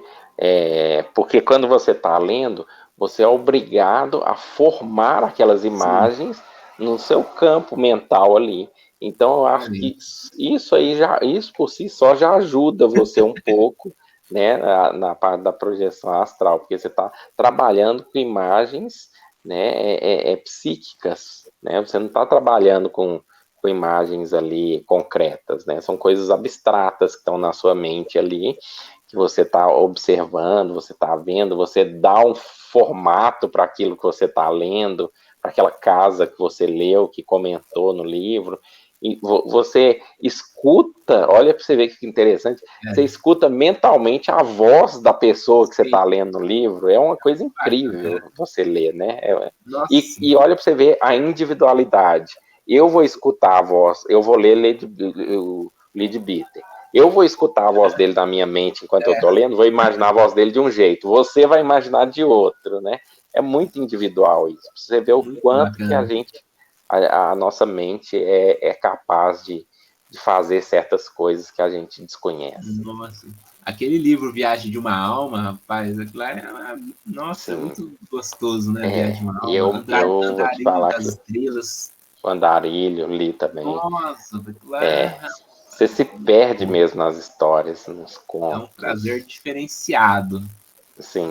Porque quando você está lendo, você é obrigado a formar aquelas imagens no seu campo mental ali. Então, eu acho que isso por si só já ajuda você um pouco, né, na parte da projeção astral, porque você está trabalhando com imagens, né, psíquicas, né? Você não está trabalhando com imagens ali concretas, né? São coisas abstratas que estão na sua mente ali, que você está observando, você está vendo, você dá um formato para aquilo que você está lendo, para aquela casa que você leu, que comentou no livro, e você escuta, olha para você ver que interessante, você escuta mentalmente a voz da pessoa que você está lendo no livro, é uma coisa incrível você ler, né? E olha para você ver a individualidade. Eu vou escutar a voz, eu vou ler Lead Bitter. Eu vou escutar a voz dele na minha mente enquanto eu estou lendo, vou imaginar a voz dele de um jeito, você vai imaginar de outro, né? É muito individual isso. Você vê o quanto que a nossa mente é capaz de fazer certas coisas que a gente desconhece. Nossa. Aquele livro Viagem de uma Alma, rapaz, aquilo lá nossa, é muito gostoso, né? Viagem de uma Alma. Eu vou te Andarilho falar das que Estrelas. o Andarilho li também. Nossa, aquilo lá você se perde mesmo nas histórias, nos contos. é um prazer diferenciado. Sim,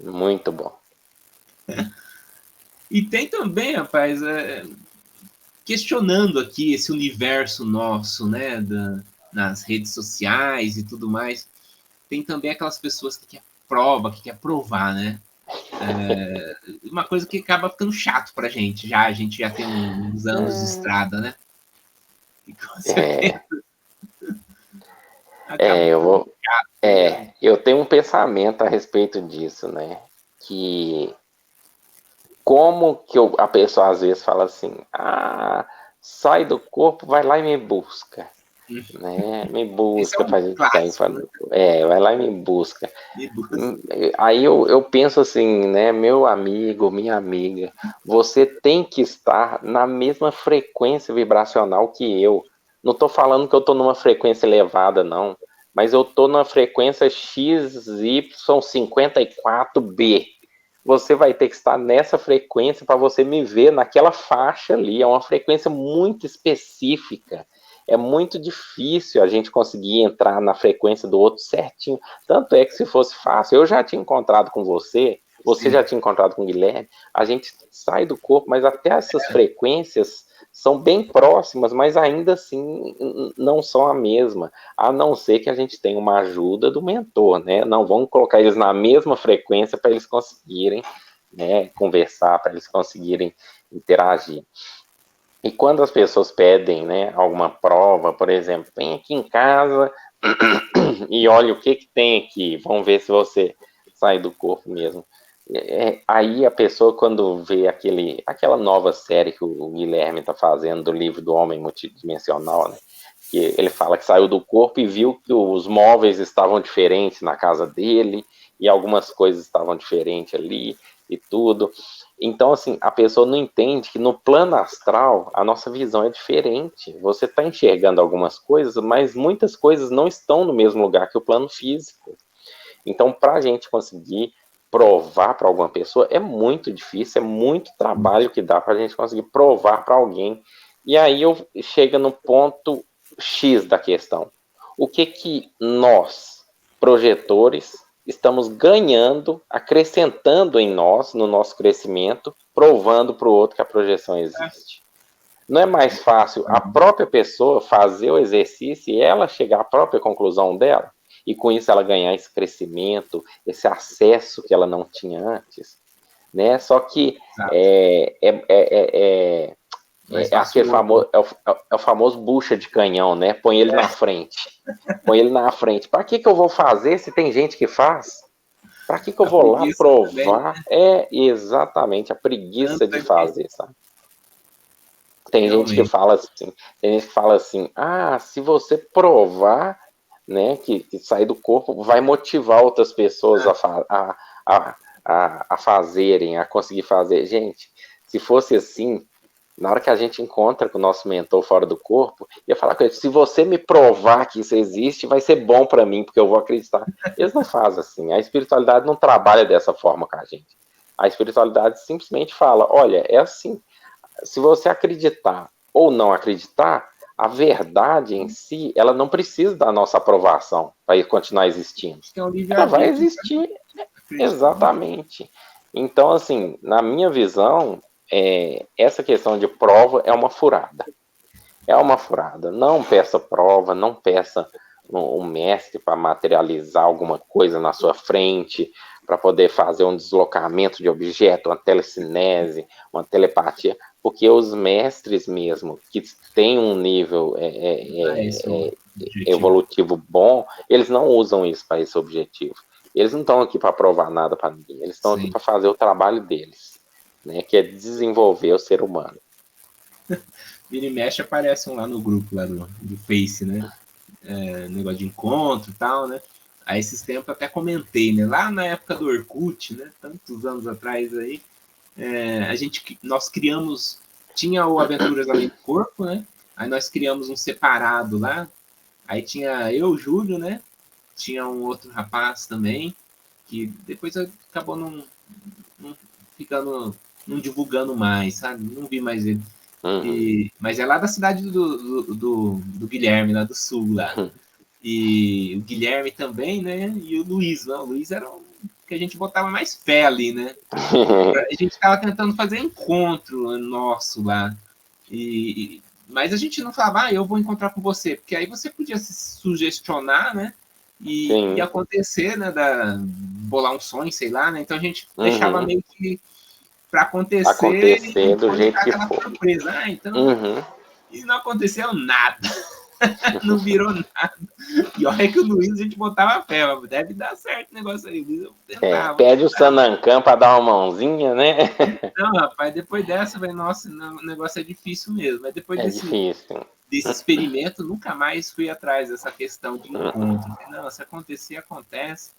muito bom. E tem também, rapaz, questionando aqui esse universo nosso, né, nas redes sociais e tudo mais, tem também aquelas pessoas que quer prova, que quer provar, né? Uma coisa que acaba ficando chato pra gente, a gente já tem uns anos de estrada, né? E com certeza Acaba Eu ficando vou. chato. Eu tenho um pensamento a respeito disso, né? Que como que a pessoa às vezes fala assim, sai do corpo, vai lá e me busca, né? Me Esse é busca um pra gente estar em clássico, né? vai lá e me busca. Me busca. Aí eu penso assim, né, meu amigo, minha amiga, você tem que estar na mesma frequência vibracional que eu. Não estou falando que eu estou numa frequência elevada, não, mas eu estou na frequência XY54B. Você vai ter que estar nessa frequência para você me ver naquela faixa ali. É uma frequência muito específica. É muito difícil a gente conseguir entrar na frequência do outro certinho. Tanto é que se fosse fácil, eu já tinha encontrado com você, você Sim. já tinha encontrado com o Guilherme, a gente sai do corpo, mas até essas frequências são bem próximas, mas ainda assim não são a mesma, a não ser que a gente tenha uma ajuda do mentor, né? Não vamos colocar eles na mesma frequência para eles conseguirem, né, conversar, para eles conseguirem interagir. E quando as pessoas pedem, né, alguma prova, por exemplo, vem aqui em casa e olha o que tem aqui, vamos ver se você sai do corpo mesmo. Aí a pessoa, quando vê aquela nova série que o Guilherme está fazendo do livro do Homem Multidimensional, né, que ele fala que saiu do corpo e viu que os móveis estavam diferentes na casa dele e algumas coisas estavam diferentes ali e tudo. Então, assim, a pessoa não entende que no plano astral a nossa visão é diferente. Você está enxergando algumas coisas, mas muitas coisas não estão no mesmo lugar que o plano físico. Então, para a gente conseguir provar para alguma pessoa é muito difícil, é muito trabalho que dá para a gente conseguir provar para alguém. E aí eu chego no ponto X da questão. O que nós, projetores, estamos ganhando, acrescentando em nós, no nosso crescimento, provando para o outro que a projeção existe? Não é mais fácil a própria pessoa fazer o exercício e ela chegar à própria conclusão dela? E com isso ela ganhar esse crescimento, esse acesso que ela não tinha antes, né? Só que Mais aquele fácil. famoso, é o famoso bucha de canhão, né? Põe ele na frente. Põe ele na frente. Para que eu vou fazer se tem gente que faz? Para que eu A vou lá preguiça também, provar? É exatamente a preguiça tanto de é que fazer, sabe? Tem gente que realmente. fala assim, se você provar, né, que sair do corpo vai motivar outras pessoas a fazerem, a conseguir fazer. Gente, se fosse assim, na hora que a gente encontra com o nosso mentor fora do corpo, ia falar com ele, se você me provar que isso existe, vai ser bom para mim, porque eu vou acreditar. Eles não fazem assim, a espiritualidade não trabalha dessa forma com a gente. A espiritualidade simplesmente fala, olha, é assim, se você acreditar ou não acreditar, a verdade em si, ela não precisa da nossa aprovação para continuar existindo. Acho que é um Ela vai livre-arbítrio, existir acreditar. exatamente. Então, assim, na minha visão, essa questão de prova é uma furada. É uma furada. Não peça prova, não peça um mestre para materializar alguma coisa na sua frente, para poder fazer um deslocamento de objeto, uma telecinese, uma telepatia, porque os mestres mesmo, que têm um nível Esse é o objetivo. evolutivo bom, eles não usam isso para esse objetivo. Eles não estão aqui para provar nada para ninguém, eles estão aqui para fazer o trabalho deles, né, que é desenvolver o ser humano. Vira e mexe aparece um lá no grupo lá do Face, né? Negócio de encontro e tal, né? Aí esses tempos até comentei, né? Lá na época do Orkut, né? Tantos anos atrás aí, nós criamos, tinha o Aventuras Além do Corpo, né? Aí nós criamos um separado lá. Aí tinha eu, Júlio, né? Tinha um outro rapaz também, que depois acabou não ficando, não divulgando mais, sabe? Não vi mais ele. Mas é lá da cidade do Guilherme, lá do sul, lá. E o Guilherme também, né? E o Luiz, né? O Luiz era o que a gente botava mais fé ali, né? A gente estava tentando fazer encontro nosso lá. Mas a gente não falava, eu vou encontrar com você, porque aí você podia se sugestionar, né? E acontecer, né? Bolar um sonho, sei lá, né? Então a gente deixava meio que para acontecer e do jeito ficar que aquela for. surpresa. Então, e não aconteceu nada. Não virou nada. E olha que o Luiz a gente botava fé, deve dar certo o negócio aí. Luiz, eu tentava. Pede o Sanancan para dar uma mãozinha, né? Não, rapaz, depois dessa, velho, nossa, o negócio é difícil mesmo. Mas depois difícil. Desse experimento, nunca mais fui atrás dessa questão de encontro. Não, se acontecer, acontece.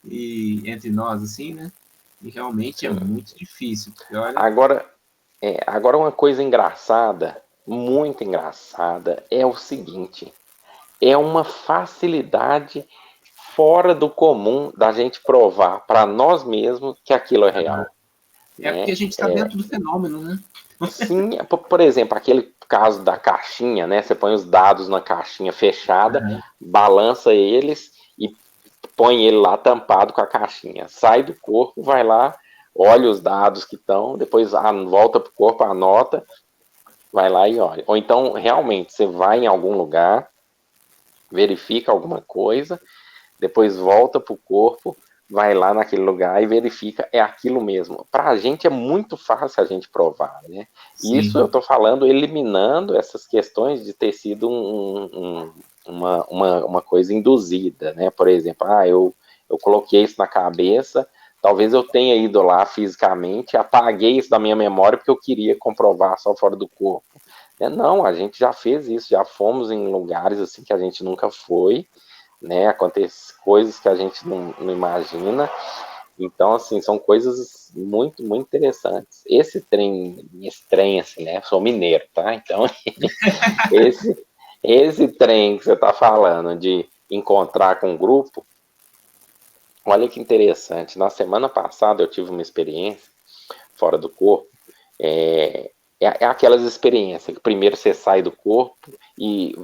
E entre nós, assim, né? E realmente é muito difícil. Porque, olha... Agora uma coisa engraçada, muito engraçada, é o seguinte: é uma facilidade fora do comum da gente provar para nós mesmos que aquilo é real. Porque a gente está dentro do fenômeno, né? Sim, por exemplo, aquele caso da caixinha, né? Você põe os dados na caixinha fechada, balança eles e põe ele lá tampado com a caixinha. Sai do corpo, vai lá, olha os dados que estão, depois volta para o corpo, anota, vai lá e olha. Ou então, realmente, você vai em algum lugar, verifica alguma coisa, depois volta para o corpo, vai lá naquele lugar e verifica, é aquilo mesmo. Para a gente é muito fácil a gente provar, né? Sim. Isso eu estou falando eliminando essas questões de ter sido uma coisa induzida, né? Por exemplo, eu coloquei isso na cabeça, talvez eu tenha ido lá fisicamente, apaguei isso da minha memória porque eu queria comprovar só fora do corpo. Não, a gente já fez isso, já fomos em lugares assim que a gente nunca foi, né? Acontece coisas que a gente não imagina. Então, assim, são coisas muito, muito interessantes. Esse trem, assim, né? Eu sou mineiro, tá? Então, esse trem que você tá falando de encontrar com um grupo, olha que interessante. Na semana passada eu tive uma experiência fora do corpo. É aquelas experiências que primeiro você sai do corpo e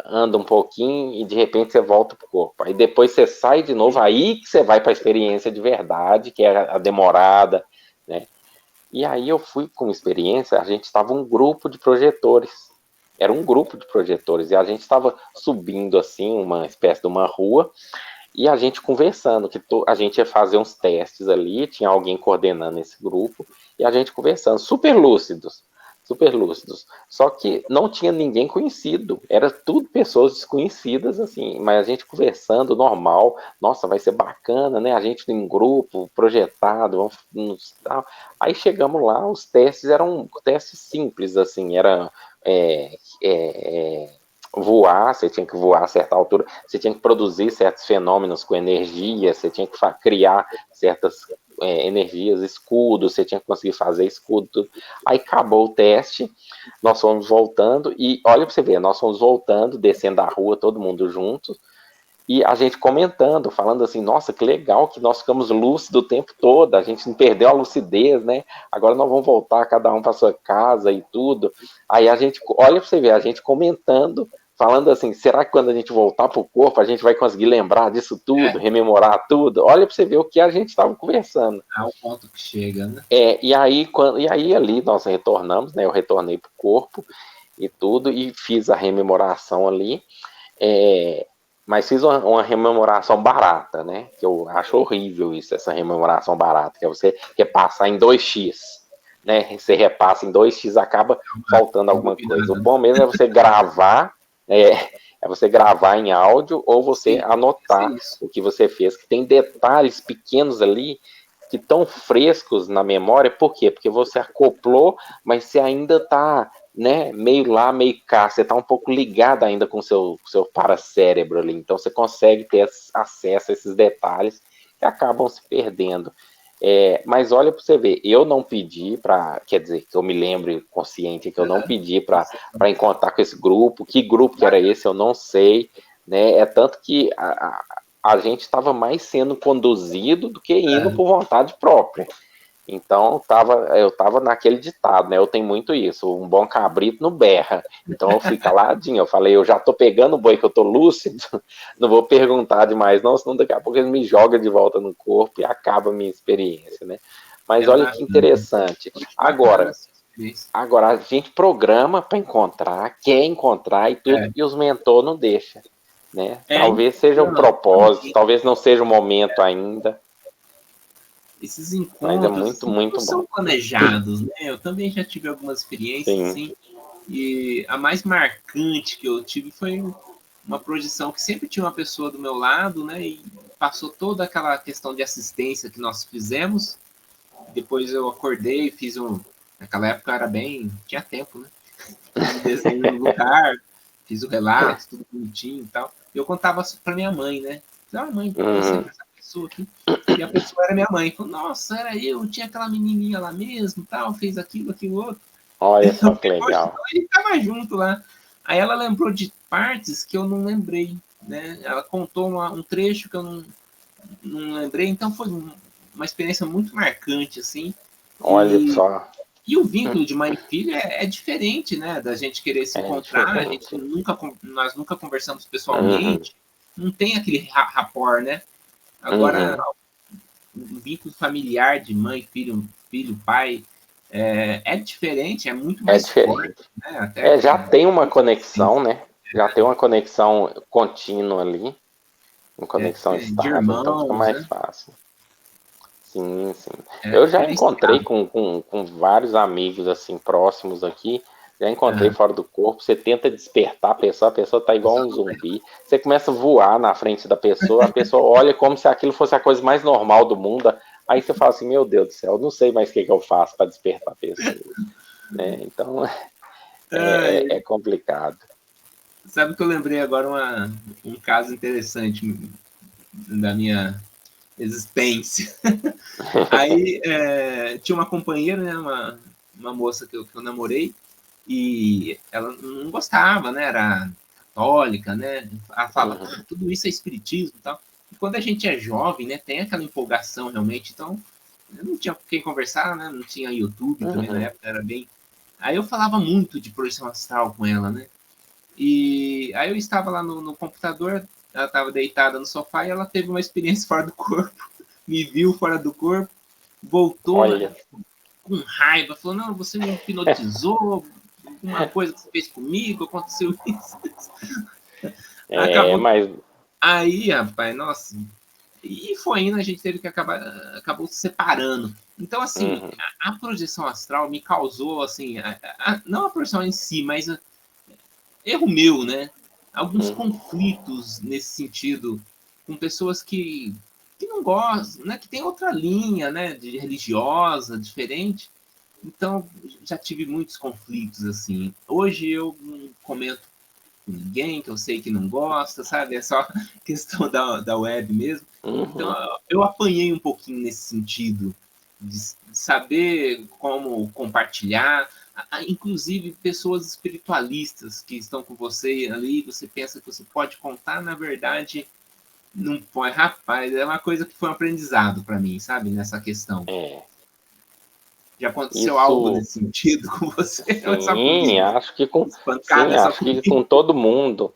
anda um pouquinho e de repente você volta pro corpo. Aí depois você sai de novo, aí que você vai para a experiência de verdade, que é a demorada, né? E aí eu fui com experiência, a gente estava um grupo de projetores. Era um grupo de projetores e a gente estava subindo assim uma espécie de uma rua e a gente conversando, que a gente ia fazer uns testes ali, tinha alguém coordenando esse grupo e a gente conversando, super lúcidos. Só que não tinha ninguém conhecido, era tudo pessoas desconhecidas, assim, mas a gente conversando normal, nossa, vai ser bacana, né? A gente em grupo, projetado, tal. Aí chegamos lá, os testes eram testes simples, assim, era voar, você tinha que voar a certa altura, você tinha que produzir certos fenômenos com energia, você tinha que criar certas energias, escudos, você tinha que conseguir fazer escudo, tudo. Aí acabou o teste, nós fomos voltando, e olha para você ver, nós fomos voltando, descendo a rua, todo mundo junto, e a gente comentando, falando assim, nossa, que legal que nós ficamos lúcidos o tempo todo, a gente não perdeu a lucidez, né? Agora nós vamos voltar cada um para sua casa e tudo. Aí a gente, olha para você ver, a gente comentando, falando assim, será que quando a gente voltar para o corpo a gente vai conseguir lembrar disso tudo, rememorar tudo? Olha para você ver o que a gente estava conversando. O ponto que chega, né? E aí ali nós retornamos, né? Eu retornei para o corpo e tudo, e fiz a rememoração ali, mas fiz uma rememoração barata, né? Que eu acho horrível isso, essa rememoração barata, que é você repassar em 2x, né? Você repassa em 2x, acaba faltando alguma coisa. O bom mesmo é você gravar, você gravar em áudio ou você anotar o que você fez, que tem detalhes pequenos ali que estão frescos na memória. Por quê? Porque você acoplou, mas você ainda está, né, meio lá, meio cá, você está um pouco ligado ainda com o seu paracérebro ali, então você consegue ter acesso a esses detalhes que acabam se perdendo. Mas olha para você ver, eu não pedi para, quer dizer, que eu me lembre consciente que eu não pedi para encontrar com esse grupo, que grupo que era esse, eu não sei, né? É tanto que a gente estava mais sendo conduzido do que indo por vontade própria. Então eu estava naquele ditado, né? Eu tenho muito isso, um bom cabrito não berra. Então eu fui caladinho, eu falei, eu já tô pegando o boi que eu tô lúcido, não vou perguntar demais não, senão daqui a pouco ele me joga de volta no corpo e acaba a minha experiência, né? Mas olha que interessante. Agora a gente programa para encontrar, quer encontrar e tudo, e os mentores não deixam, né? Talvez seja o propósito, talvez não seja o momento ainda. Esses encontros muito não são planejados, né? Eu também já tive algumas experiências assim, E a mais marcante que eu tive foi uma projeção que sempre tinha uma pessoa do meu lado, né? E passou toda aquela questão de assistência que nós fizemos. Depois eu acordei, fiz um. Naquela época era bem. Tinha tempo, né? Fiz o desenho no lugar, fiz o relato, tudo bonitinho e tal. E eu contava para minha mãe, né? Ah, mãe, passei por essa pessoa aqui. E a pessoa era minha mãe. Falou, nossa, era eu, tinha aquela menininha lá mesmo, tal, fez aquilo, aquilo outro. Olha só que legal. Ele tava junto lá. Aí ela lembrou de partes que eu não lembrei, né? Ela contou um trecho que eu não lembrei, então foi uma experiência muito marcante, assim. Olha só. E o vínculo de mãe e filho é diferente, né? Da gente querer se encontrar, a gente nós nunca conversamos pessoalmente, não tem aquele rapport, né? Agora, o vínculo familiar de mãe, filho, pai, é diferente, é muito mais forte. Né? Até já tem uma conexão, né? Já tem uma conexão contínua ali, uma conexão estável, irmãos, então fica mais fácil. Sim, sim. Eu já encontrei com vários amigos assim próximos aqui, já encontrei fora do corpo, você tenta despertar a pessoa tá igual um zumbi, você começa a voar na frente da pessoa, a pessoa olha como se aquilo fosse a coisa mais normal do mundo, aí você fala assim, meu Deus do céu, eu não sei mais o que eu faço para despertar a pessoa. Né? Então, é complicado. Sabe que eu lembrei agora um caso interessante da minha existência. Aí tinha uma companheira, né, uma moça que eu namorei, e ela não gostava, né, era católica, né, ela falava, tudo isso é espiritismo e tal. E quando a gente é jovem, né, tem aquela empolgação realmente, então eu não tinha com quem conversar, né, não tinha YouTube também na época, era bem... Aí eu falava muito de projeção astral com ela, né, e aí eu estava lá no computador, ela estava deitada no sofá e ela teve uma experiência fora do corpo, me viu fora do corpo, voltou com raiva, falou, não, você me hipnotizou, alguma coisa que você fez comigo, aconteceu isso. Acabou. Mas... Aí, rapaz, nossa, e foi indo, a gente teve que acabou se separando. Então, assim, a projeção astral me causou, assim, não a projeção em si, mas erro meu, né? Alguns conflitos nesse sentido com pessoas que não gostam, né? Que tem outra linha, né? De religiosa, diferente. Então, já tive muitos conflitos, assim. Hoje eu não comento com ninguém que eu sei que não gosta, sabe? É só questão da web mesmo. Então, eu apanhei um pouquinho nesse sentido de saber como compartilhar, inclusive pessoas espiritualistas que estão com você ali, você pensa que você pode contar, na verdade, não pode. Rapaz, é uma coisa que foi um aprendizado para mim, sabe, nessa questão. Já aconteceu algo nesse sentido com você? Sim, acho que com todo mundo,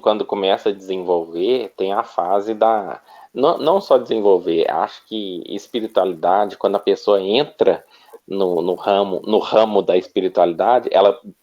quando começa a desenvolver, tem a fase da... Não só desenvolver, acho que espiritualidade, quando a pessoa entra no ramo da espiritualidade,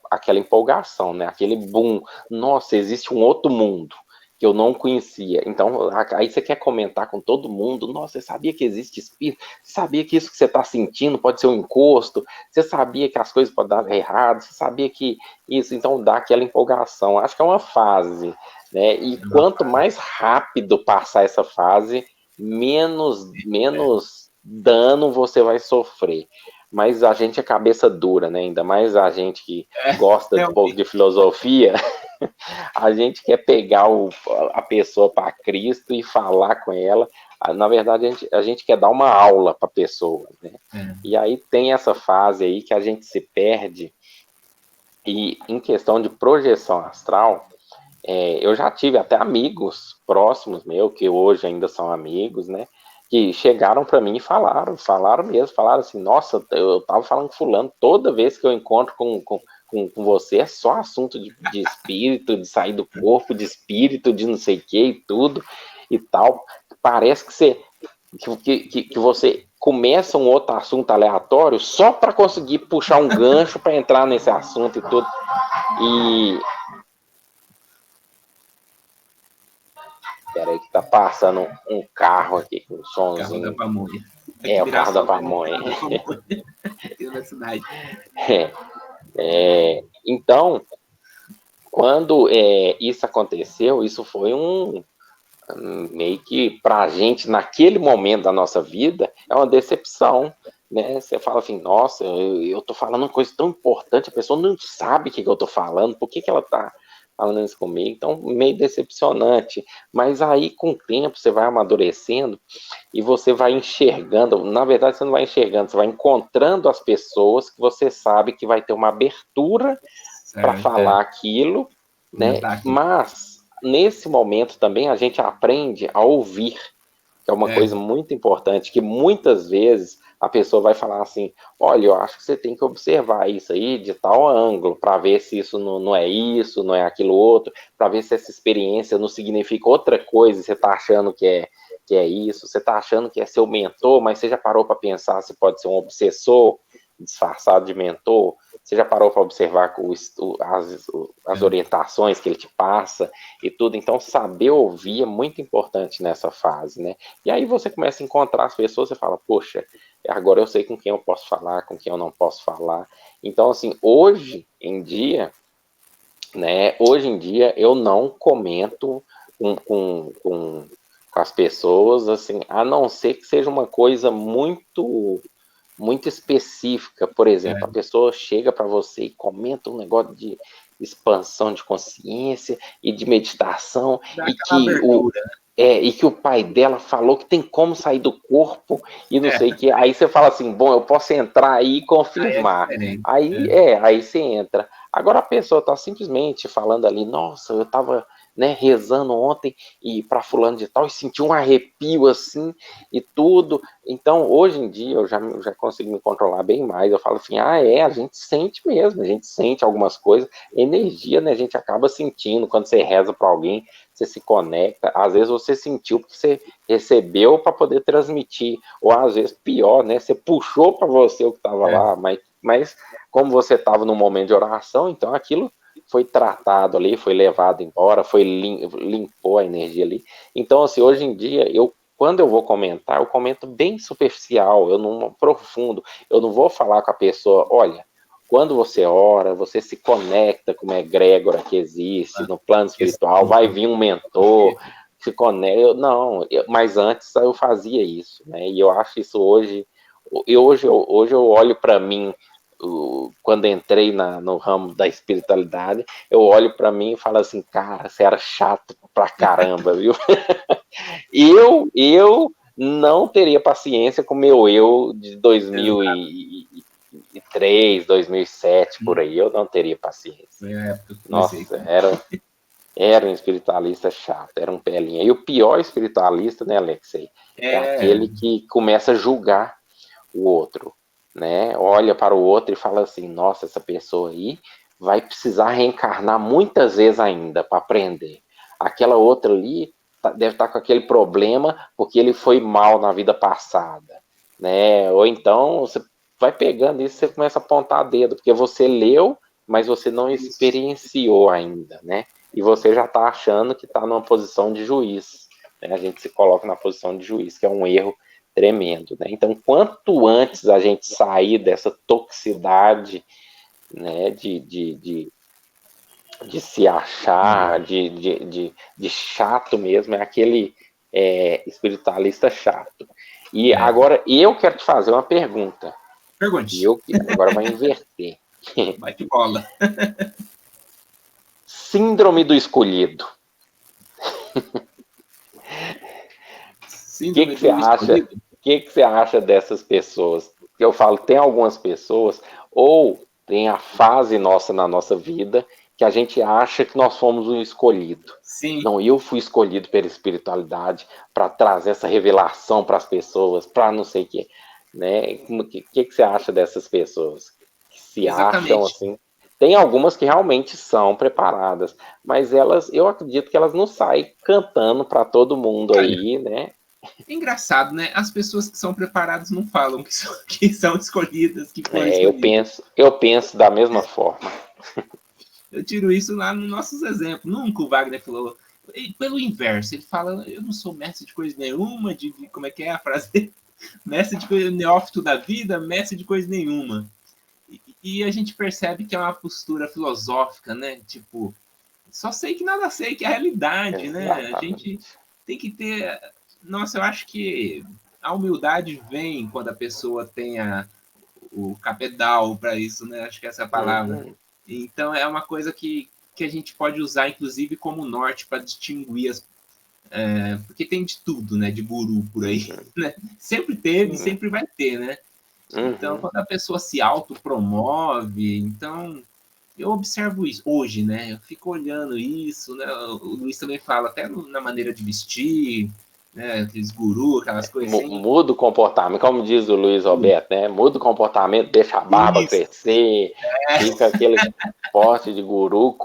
aquela empolgação, né? Aquele boom, nossa, existe um outro mundo que eu não conhecia. Então, aí você quer comentar com todo mundo, nossa, você sabia que existe espírito? Você sabia que isso que você está sentindo pode ser um encosto? Você sabia que as coisas podem dar errado? Você sabia que isso? Então, dá aquela empolgação. Acho que é uma fase, né? E quanto mais rápido passar essa fase, menos dano você vai sofrer. Mas a gente é cabeça dura, né? Ainda mais a gente que gosta um pouco de filosofia, a gente quer pegar a pessoa para Cristo e falar com ela. Na verdade, a gente quer dar uma aula para a pessoa, né? E aí tem essa fase aí que a gente se perde. E em questão de projeção astral, eu já tive até amigos próximos meus, que hoje ainda são amigos, né? Que chegaram para mim e falaram assim, nossa, eu tava falando com fulano, toda vez que eu encontro com você, é só assunto de espírito, de sair do corpo, de espírito, de não sei o que e tudo, e tal. Parece que você começa um outro assunto aleatório só para conseguir puxar um gancho para entrar nesse assunto e tudo. Peraí que tá passando um carro aqui com um somzinho. O carro da pamonha. O carro da pamonha. Aqui na cidade. Então, quando isso aconteceu, isso foi meio que para a gente, naquele momento da nossa vida, é uma decepção, né? Você fala assim, nossa, eu tô falando uma coisa tão importante, a pessoa não sabe o que eu tô falando, por que ela tá falando isso comigo? Então, meio decepcionante. Mas aí, com o tempo, você vai amadurecendo e você vai enxergando, na verdade, você não vai enxergando, você vai encontrando as pessoas que você sabe que vai ter uma abertura para Certo, falar aquilo, né? comentar aqui. Mas nesse momento também a gente aprende a ouvir, que é uma coisa muito importante, que muitas vezes a pessoa vai falar assim, olha, eu acho que você tem que observar isso aí de tal ângulo, para ver se isso não é isso, não é aquilo outro, para ver se essa experiência não significa outra coisa, você está achando que é isso, você está achando que é seu mentor, mas você já parou para pensar se pode ser um obsessor disfarçado de mentor? Você já parou para observar as orientações que ele te passa e tudo? Então, saber ouvir é muito importante nessa fase, né? E aí você começa a encontrar as pessoas e fala, poxa, agora eu sei com quem eu posso falar, com quem eu não posso falar. Então, assim, hoje em dia, né? Hoje em dia eu não comento com as pessoas, assim, a não ser que seja uma coisa muito específica. Por exemplo, a pessoa chega para você e comenta um negócio de expansão de consciência e de meditação Dá aquela abertura, né? e que o pai dela falou que tem como sair do corpo e não sei o que. Aí você fala assim, bom, eu posso entrar aí e Aí é confirmar. diferente. Aí você entra. Agora a pessoa está simplesmente falando ali, nossa, eu estava, né, rezando ontem e para fulano de tal e senti um arrepio assim e tudo. Então, hoje em dia, eu já consigo me controlar bem mais. Eu falo assim, a gente sente mesmo, a gente sente algumas coisas. Energia, né, a gente acaba sentindo quando você reza para alguém, você se conecta. Às vezes você sentiu porque você recebeu para poder transmitir. Ou às vezes pior, né, você puxou para você o que estava lá, mas como você estava no momento de oração, então aquilo foi tratado ali, foi levado embora, limpou a energia ali. Então, assim, hoje em dia, quando eu vou comentar, eu comento bem superficial, eu não aprofundo, eu não vou falar com a pessoa, olha, quando você ora, você se conecta com uma egrégora que existe no plano espiritual, vai vir um mentor, se conecta, mas antes eu fazia isso, né, e eu acho isso hoje eu olho para mim, quando entrei no ramo da espiritualidade, eu olho para mim e falo assim, cara, você era chato pra caramba, viu? Eu não teria paciência com o meu eu de 2003, 2007, por aí. Eu não teria paciência. Foi a época que eu comecei. Nossa, era um espiritualista chato, era um pelinha. E o pior espiritualista, né, Alexei, é aquele que começa a julgar o outro, né? Olha para o outro e fala assim, nossa, essa pessoa aí vai precisar reencarnar muitas vezes ainda para aprender. Aquela outra ali deve estar com aquele problema porque ele foi mal na vida passada, né? Ou então você vai pegando isso, você começa a apontar dedo, porque você leu, mas você não experienciou ainda, né? E você já está achando que está numa posição de juiz, né? A gente se coloca na posição de juiz, que é um erro tremendo, né? Então, quanto antes a gente sair dessa toxicidade, né, de se achar, de chato mesmo, é aquele espiritualista chato. E agora eu quero te fazer uma pergunta. Pergunte. Agora vai inverter. Bate bola. Síndrome do escolhido. O que você acha? O que você acha dessas pessoas? Eu falo, tem algumas pessoas, ou tem a fase nossa na nossa vida, que a gente acha que nós fomos um escolhido. Sim. Não, eu fui escolhido pela espiritualidade para trazer essa revelação para as pessoas, para não sei o quê. Né? O que você acha dessas pessoas? Que se acham assim. Tem algumas que realmente são preparadas, mas eu acredito que elas não saem cantando para todo mundo aí, né? É engraçado, né? As pessoas que são preparadas não falam que são escolhidas, que foram escolhidas. Eu penso da mesma forma. Eu tiro isso lá nos nossos exemplos. Nunca o Wagner falou. Pelo inverso, ele fala: eu não sou mestre de coisa nenhuma, como é que é a frase? Mestre de coisa, neófito da vida, mestre de coisa nenhuma. E a gente percebe que é uma postura filosófica, né? Tipo, só sei que nada sei, que é a realidade, né? A gente tem que ter... Nossa, eu acho que a humildade vem quando a pessoa tem o capital para isso, né? Acho que essa é a palavra. Então, é uma coisa que a gente pode usar, inclusive, como norte para distinguir porque tem de tudo, né? De guru por aí, né? Sempre teve, sempre vai ter, né? Então, quando a pessoa se autopromove, então eu observo isso hoje, né? Eu fico olhando isso, né? O Luiz também fala até na maneira de vestir, né? Aqueles gurus, aquelas coisas assim. Muda o comportamento, como diz o Luiz Roberto, né? Muda o comportamento, deixa a barba crescer, fica aquele porte de guru,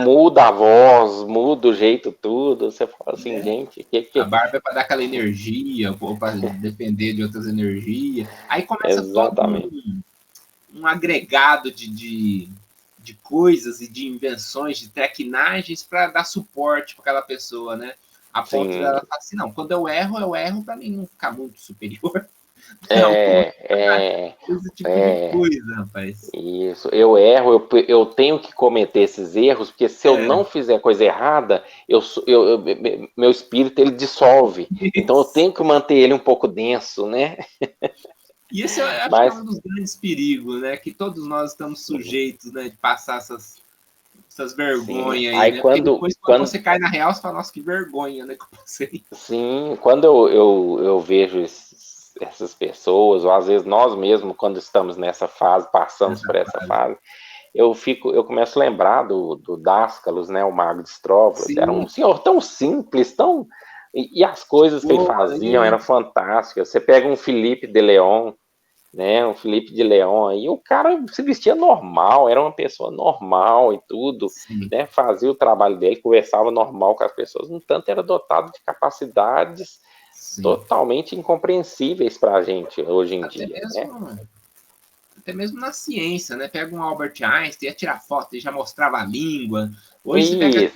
muda a voz, muda o jeito tudo. Você fala assim, gente, A barba é para dar aquela energia, ou para depender de outras energias. Aí começa todo um agregado de coisas e de invenções, de traquinagens para dar suporte para aquela pessoa, né? A ponto dela falar assim, não, quando eu erro para mim não ficar muito superior. Esse tipo de coisa, rapaz. Isso, eu erro, eu tenho que cometer esses erros, porque se eu não fizer coisa errada, meu espírito ele dissolve. Isso. Então eu tenho que manter ele um pouco denso, né? E esse eu acho que é um dos grandes perigos, né? Que todos nós estamos sujeitos, né? De passar essas vergonhas aí, né? Porque depois, quando você cai na real, você fala, nossa, que vergonha, né? Que eu passei. Sim, quando eu vejo essas pessoas, ou às vezes nós mesmos, quando estamos nessa fase, passamos por essa fase, eu começo a lembrar do Dascalos, né? O Mago de Stróvolos. Era um senhor tão simples, tão... E as coisas que ele fazia eram fantásticas. Você pega um Felipe de León, né? Um Felipe de León aí, o cara se vestia normal, era uma pessoa normal e tudo, né? Fazia o trabalho dele, conversava normal com as pessoas, no entanto era dotado de capacidades totalmente incompreensíveis para a gente hoje em dia, né? Até mesmo na ciência, né? Pega um Albert Einstein, ia tirar foto e já mostrava a língua. Hoje você pega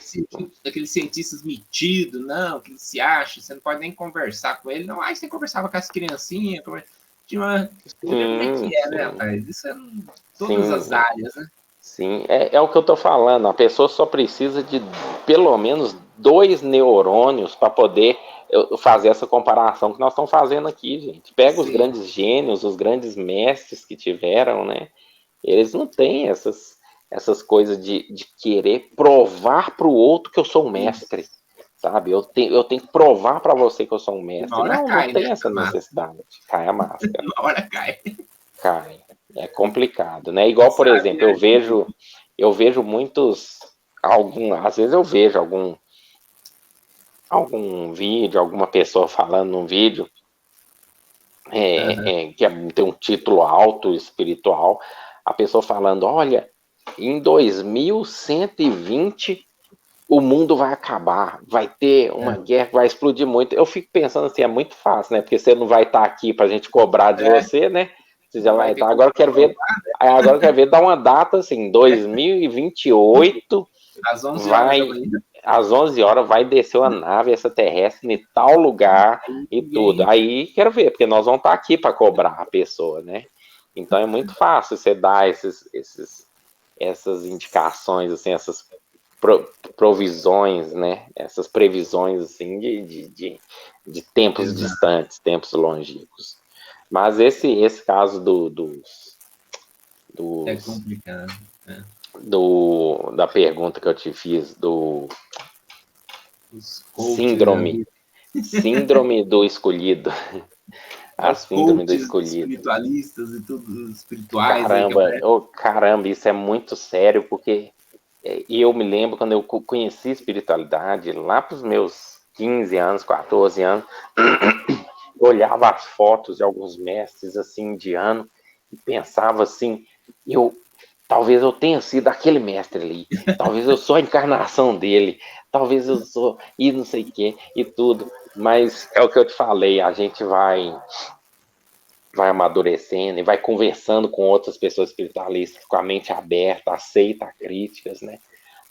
aqueles cientistas metidos, não, que ele se acha, você não pode nem conversar com ele. Não, Einstein conversava com as criancinhas, como é que é, né, rapaz? Isso é em todas as áreas, né? Sim, é o que eu tô falando. A pessoa só precisa de pelo menos 2 neurônios para poder fazer essa comparação que nós estamos fazendo aqui, gente. Pega os grandes gênios, os grandes mestres que tiveram, né? Eles não têm essas coisas de querer provar para o outro que eu sou um mestre, sabe? Eu tenho que provar para você que eu sou um mestre. Não tem essa necessidade. Cai a máscara. Uma hora cai. Cai. É complicado, né? Igual, por exemplo, eu vejo muitos, às vezes eu vejo algum vídeo, alguma pessoa falando num vídeo que tem um título alto espiritual, a pessoa falando, olha, em 2120 o mundo vai acabar, vai ter uma guerra, vai explodir muito. Eu fico pensando assim, é muito fácil, né? Porque você não vai estar aqui para a gente cobrar de você, né? Você já vai estar. Agora eu quero ver, dar uma data assim, 2028, às 11 horas da manhã. Às 11 horas vai descer uma nave extraterrestre em tal lugar e tudo. Aí quero ver, porque nós vamos estar aqui para cobrar a pessoa, né? Então é muito fácil você dar essas indicações, assim, essas provisões, né? Essas previsões assim de tempos distantes, tempos longínquos. Mas esse caso dos é complicado. Da pergunta que eu te fiz do síndrome do escolhido. A síndrome do escolhido. Espiritualistas e tudo, espirituais. Caramba, isso é muito sério, porque eu me lembro quando eu conheci espiritualidade, lá para os meus 15 anos, 14 anos, eu olhava as fotos de alguns mestres assim, indianos, e pensava assim, talvez eu tenha sido aquele mestre ali, talvez eu sou a encarnação dele, talvez eu sou, e não sei o que, e tudo, mas é o que eu te falei, a gente vai amadurecendo e vai conversando com outras pessoas espiritualistas, com a mente aberta, aceita críticas, né?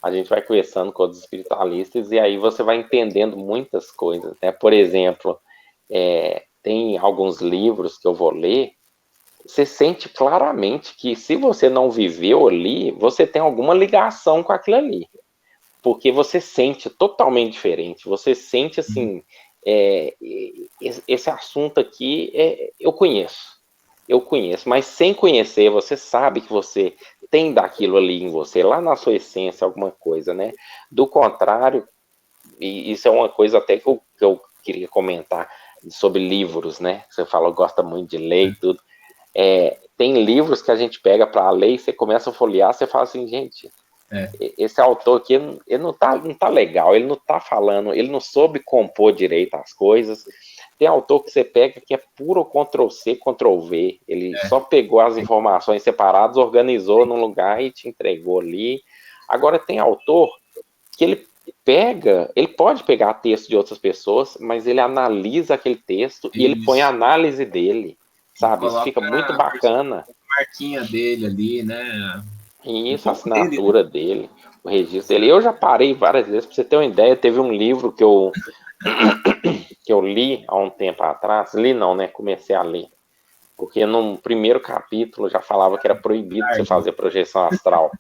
A gente vai conversando com outros espiritualistas e aí você vai entendendo muitas coisas, né? Por exemplo, tem alguns livros que eu vou ler você sente claramente que se você não viveu ali, você tem alguma ligação com aquilo ali. Porque você sente totalmente diferente. Você sente assim, esse assunto aqui eu conheço, mas sem conhecer, você sabe que você tem daquilo ali em você, lá na sua essência, alguma coisa, né? Do contrário, e isso é uma coisa até que eu queria comentar sobre livros, né? Você falou que gosta muito de ler e tudo. Tem livros que a gente pega para ler e você começa a folhear, você fala assim, gente, esse autor aqui, ele não tá legal, ele não tá falando, ele não soube compor direito as coisas. Tem autor que você pega que é puro Ctrl+C, Ctrl+V, ele só pegou as informações separadas, organizou num lugar e te entregou ali. Agora tem autor que ele pode pegar texto de outras pessoas, mas ele analisa aquele texto e ele põe a análise dele, sabe? Isso fica muito bacana. A marquinha dele ali, né? E isso, a assinatura dele, o registro dele. Eu já parei várias vezes, para você ter uma ideia, teve um livro que eu li há um tempo atrás, li não, né? Comecei a ler. Porque no primeiro capítulo já falava que era proibido você fazer projeção astral.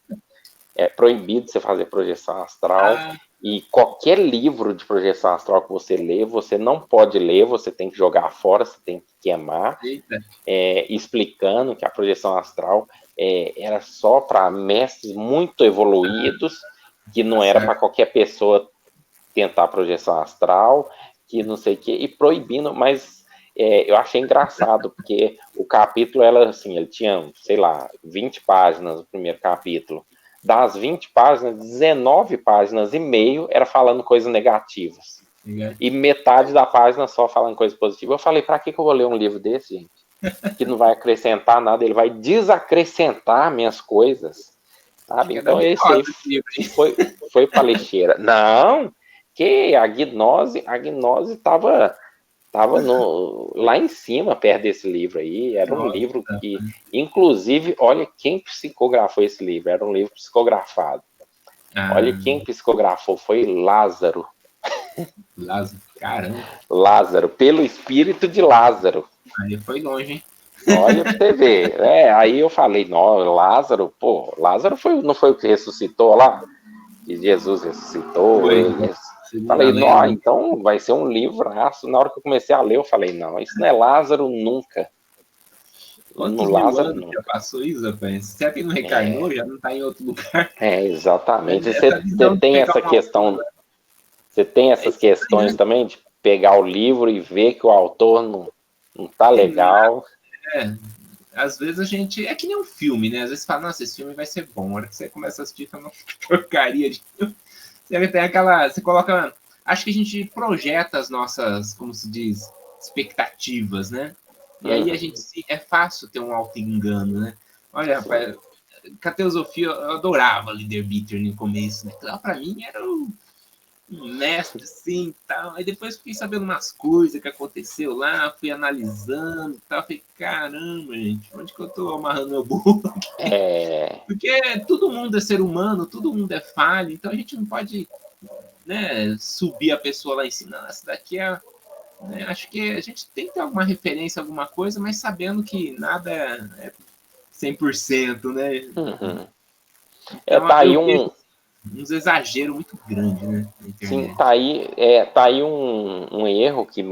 É proibido você fazer projeção astral. E qualquer livro de projeção astral que você lê, você não pode ler, você tem que jogar fora, você tem que queimar, explicando que a projeção astral era só para mestres muito evoluídos, que não era para qualquer pessoa tentar projeção astral, que não sei o que, e proibindo, mas eu achei engraçado, porque o capítulo, ele tinha, sei lá, 20 páginas, o primeiro capítulo. Das 20 páginas, 19 páginas e meio era falando coisas negativas. E metade da página só falando coisas positivas. Eu falei, para que eu vou ler um livro desse, gente? Que não vai acrescentar nada, ele vai desacrescentar minhas coisas. Sabe? Então esse aí foi para lixeira. Não, que a gnose estava lá em cima, perto desse livro aí. Era um livro que, inclusive, olha quem psicografou esse livro. Era um livro psicografado. Olha quem psicografou, foi Lázaro. Lázaro, caramba. Lázaro, pelo espírito de Lázaro. Aí foi longe, hein? Olha pra você ver. Aí eu falei, não, Lázaro não foi o que ressuscitou lá? Que Jesus ressuscitou. Falei, não, então vai ser um livraço. Na hora que eu comecei a ler, eu falei, não, isso não é Lázaro nunca. Quantos mil anos já passou isso, rapaz? Será que ele não reencarnou? Já não está em outro lugar? Exatamente. Você tem essa questão. Você tem essas questões também de pegar o livro e ver que o autor não tá legal. Às vezes a gente... É que nem um filme, né? Às vezes você fala, nossa, esse filme vai ser bom. A hora que você começa a assistir, fala, que porcaria de filme. Você tem aquela... Você coloca... Acho que a gente projeta as nossas, como se diz, expectativas, né? E aí a gente... É fácil ter um auto-engano, né? Olha, rapaz, com a teosofia eu adorava Lieder-Bitter no começo, né? Então, pra mim era um mestre, sim, tal. Aí depois fiquei sabendo umas coisas que aconteceu lá, fui analisando, tal. Falei, caramba, gente, onde que eu tô amarrando meu burro? Porque todo mundo é ser humano, todo mundo é falho, então a gente não pode, né, subir a pessoa lá em cima. Não, essa daqui é... Né, acho que a gente tem que ter alguma referência, alguma coisa, mas sabendo que nada é 100%, né? Então, tá aí uns exageros muito grandes, né? Sim, tá aí um erro que